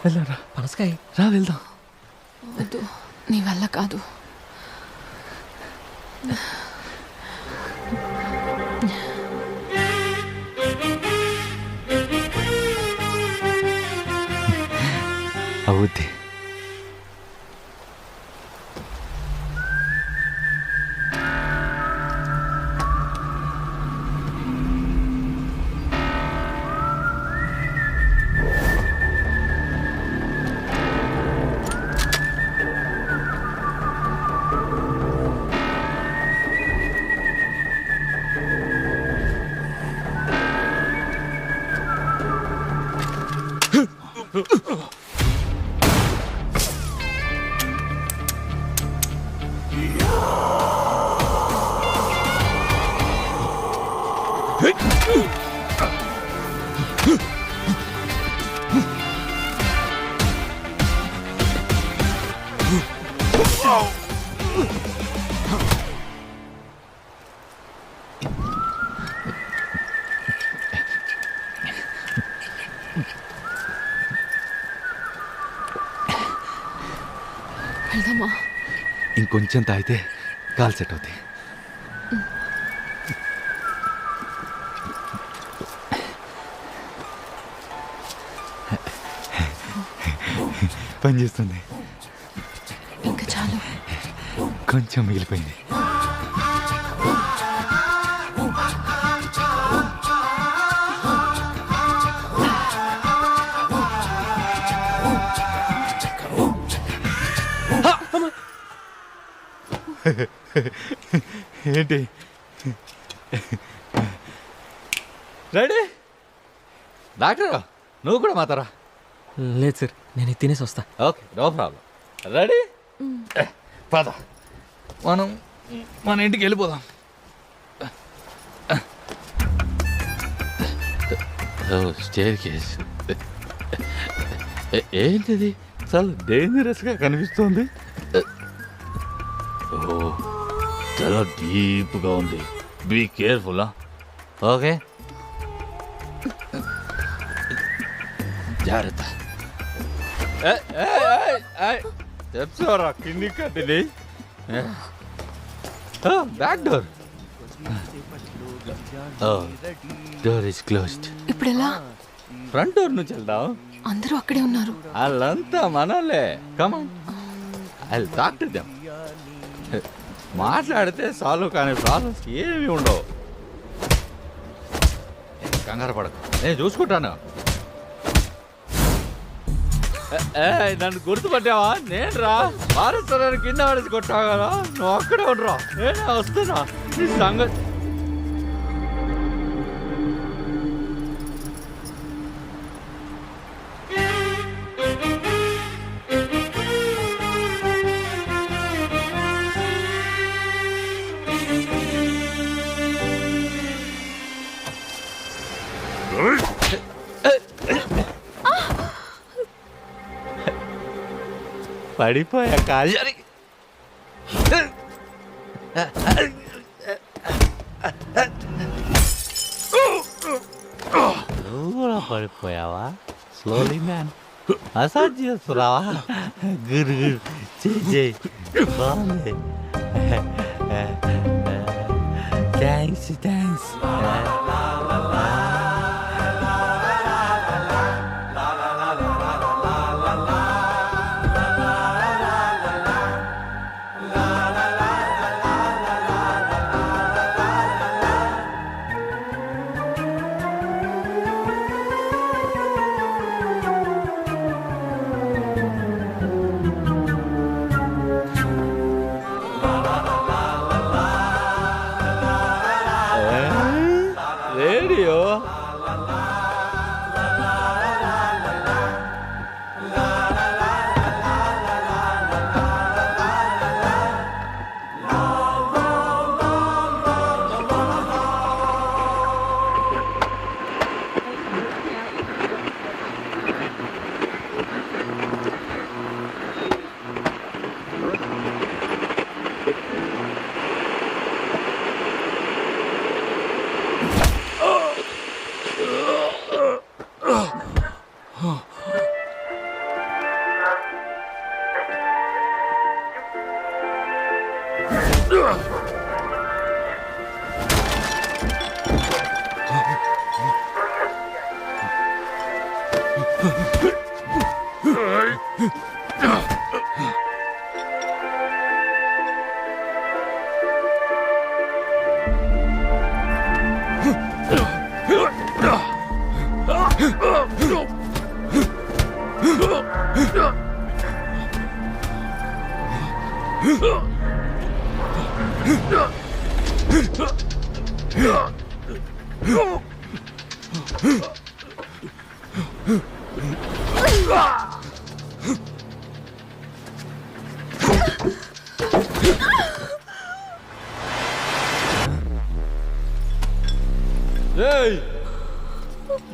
Speaker 8: వెళ్ళారా
Speaker 12: పనసకాయ
Speaker 8: రా వెళ్దాం.
Speaker 11: వద్దు, నీ వల్ల కాదు.
Speaker 3: అవుద్ది.
Speaker 11: వెళ్దామా?
Speaker 3: ఇంకొంచెం తాగితే కాల్ సెట్ అవుతాయి. పని చేస్తుంది.
Speaker 11: ఇంకా చాలు.
Speaker 3: కొంచెం మిగిలిపోయింది. ఏంటి రెడీ? డాక్టర్ నువ్వు కూడా మాతారా?
Speaker 12: లేదు సార్, నేను ఇది తినేసి వస్తా.
Speaker 3: Okay, no problem. రెడీ? పద, మనం మన ఇంటికి వెళ్ళిపోదాం. స్టేర్ కేస్ ఏంటిది? చాలా డేంజరస్గా కనిపిస్తోంది. ఓ, చాలా డీప్గా ఉంది. Be careful. ఓకే, జాగ్రత్త. చెప్తారా కింది కట్టిది? Back door. Door is closed.
Speaker 11: ఇప్పుడు ఎలా?
Speaker 3: ఫ్రంట్ డోర్ నుంచి వెళ్దాం.
Speaker 11: అందరూ అక్కడే ఉన్నారు.
Speaker 3: వాళ్ళంతా మనోళ్ళే. Come on, I will talk to them. మాట్లాడితే సాల్వ్ కానీ ప్రాబ్లమ్స్ ఏమీ ఉండవు. కంగారు పడకు, నేను చూసుకుంటాను. నన్ను గుర్తుపట్టావా? నేను రా భారత్ కింద పడేసి కొట్టావు కదా, నువ్వు అక్కడే ఉండరా, నేనే వస్తున్నా. ఈ సంగతి పడిపోయా కాజరి. నువ్వు కూడా పడిపోయావా? స్లోలీ మ్యాన్, మసాజ్ చేస్తున్నావా? గురు చేయి, బాగుంది. Thanks thanks.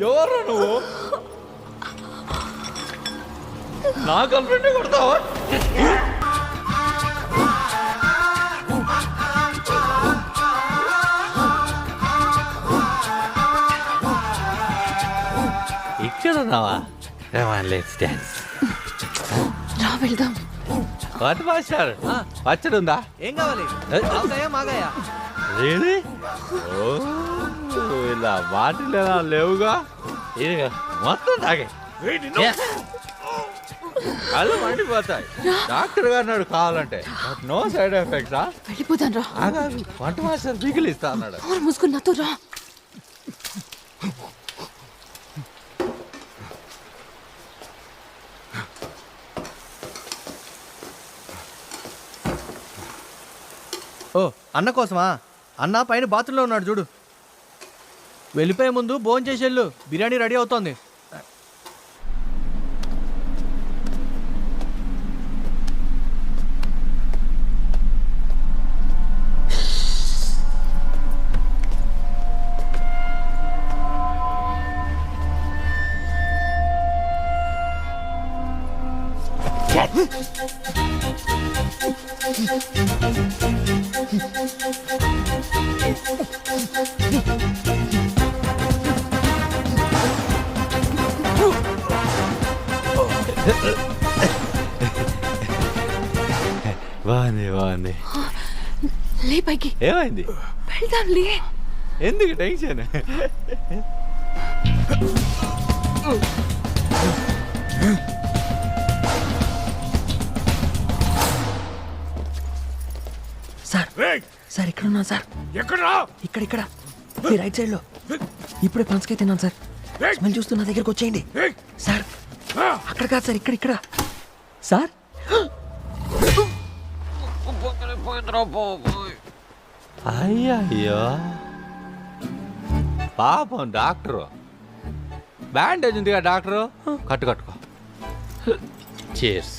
Speaker 8: ఎవరు నువ్వు? నా గర్ల్ఫ్రెండ్ కొడతావా? ఇక్కడ ఉన్నావా?
Speaker 11: రా వెళ్దాం.
Speaker 8: వాట్ మాస్టర్ పచ్చడి ఉందా?
Speaker 4: ఏం కావాలి? ఆవకాయ, మాగాయ?
Speaker 8: రియలీ? ఓ ఇలా బాటిల్ లేవుగా, ఇదిగా మొత్తం తాగే. కళ్ళు మండిపోతాయి. డాక్టర్ గారు అన్నాడు కావాలంటే, నో సైడ్ ఎఫెక్ట్స్.
Speaker 11: వెళ్ళిపోతాను రా.
Speaker 8: ఆగాదు, వంట మాస్టర్ పిగిలిస్తా అన్నాడు.
Speaker 11: మూసుకుని నాతో రా.
Speaker 4: ఓ అన్న కోసమా? అన్న పైన బాత్రూంలో ఉన్నాడు చూడు. వెళ్ళిపోయే ముందు భోజనం చేసేళ్ళు, బిర్యానీ రెడీ అవుతోంది.
Speaker 8: బాగుంది బాగుంది.
Speaker 11: లే పైకి.
Speaker 8: ఏమైంది?
Speaker 11: వెళ్దాం లే.
Speaker 8: ఎందుకు టెన్షన్?
Speaker 12: సార్ సార్ ఇక్కడ ఉన్నా సార్.
Speaker 9: ఎక్కడ?
Speaker 12: ఇక్కడ ఇక్కడ మీ రైట్ సైడ్ లో. ఇప్పుడే పంచకాయ తిన్నాను సార్. స్మెల్ చూస్తూ నా దగ్గరకు వచ్చేయండి సార్. అక్కడ కాదు సార్, ఇక్కడ ఇక్కడ సార్.
Speaker 8: అయ్యయ్యో పాపం డాక్టరు. బ్యాండేజ్ ఉందిగా డాక్టరు, కట్టుకట్టుకో. చీర్స్.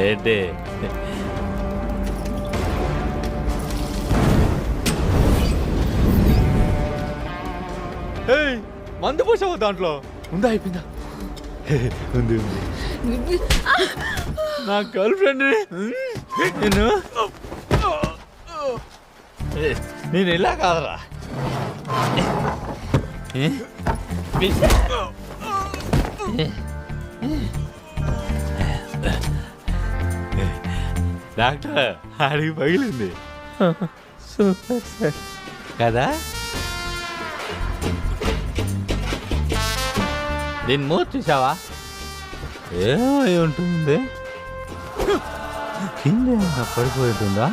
Speaker 8: ఏంటి మందు పోసావు దాంట్లో? ఉందా? అయిపోయిందా? ఉంది ఉంది. నా గర్ల్ ఫ్రెండ్ నేను ఎలా కాదరా. డాక్టర్ ఆడికి పగిలింది. సూపర్ సార్ కదా. దీని మూత చూసావా? ఏమై ఉంటుంది? కింద ఏమన్నా పడిపోతుందా?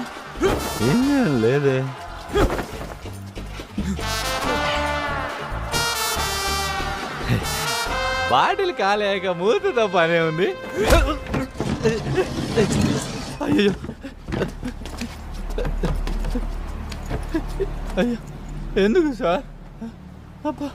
Speaker 8: ఏం లేదే. బాటిల్ కాలేక మూతతో పనే ఉంది. అయ్యో అయ్యో ఎందుకు సార్? అబ్బా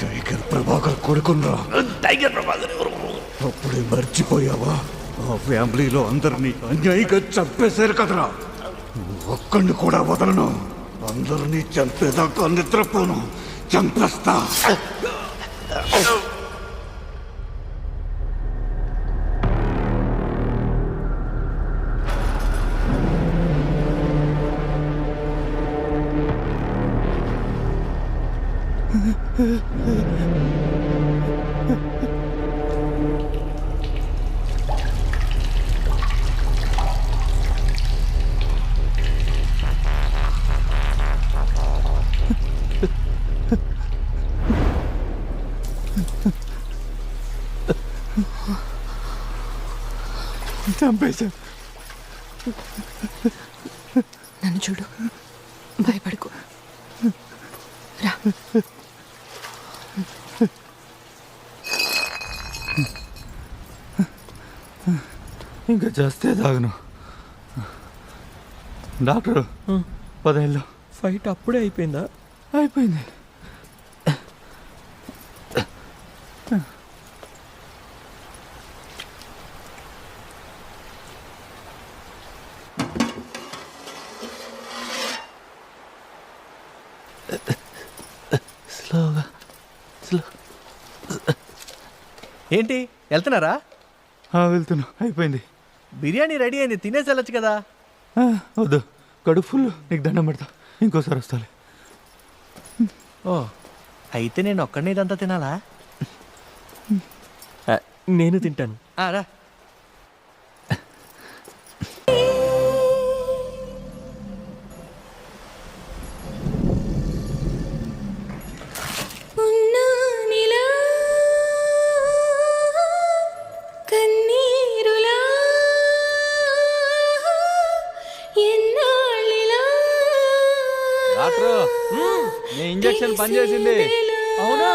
Speaker 9: టైగర్ ప్రభాకర్ కొడుకున్నరా?
Speaker 5: టైగర్ ప్రభాకర్ ఎవరు?
Speaker 9: అప్పుడే మర్చిపోయావా? ఆ ఫ్యామిలీలో అందరినీ అన్యాయంగా చంపేశారు కదరా. ఒక్కడిని కూడా వదలను. అందరినీ చంపేదాకా నిద్రపోను. చంపేస్తా.
Speaker 10: చంపేశా.
Speaker 11: నన్ను చూడు, భయపడకు. రా.
Speaker 10: ఇంకా చేస్తే తాగను. డాక్టర్ 10 ఏళ్ళు.
Speaker 12: ఫైట్ అప్పుడే అయిపోయిందా?
Speaker 10: అయిపోయింది.
Speaker 4: స్లోగా ఏంటి వెళ్తున్నారా?
Speaker 10: వెళ్తున్నా. అయిపోయింది.
Speaker 4: బిర్యానీ రెడీ అయింది, తినేసి వెళ్ళొచ్చు కదా.
Speaker 10: వద్దు, కడుపు ఫుల్. నీకు దండం పెడతా. ఇంకోసారి వస్తాలే.
Speaker 4: ఓ అయితే నేను ఒక్కడిని ఇదంతా తినాలా?
Speaker 12: నేను తింటాను.
Speaker 4: రా.
Speaker 8: ఇంజెక్షన్ పనిచేసింది.
Speaker 12: అవునా?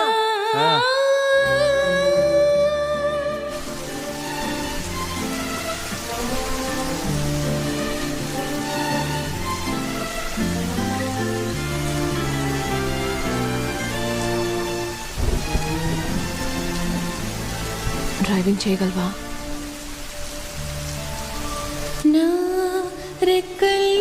Speaker 11: డ్రైవింగ్ చేయగలవా?
Speaker 14: నా రెక్కల్లో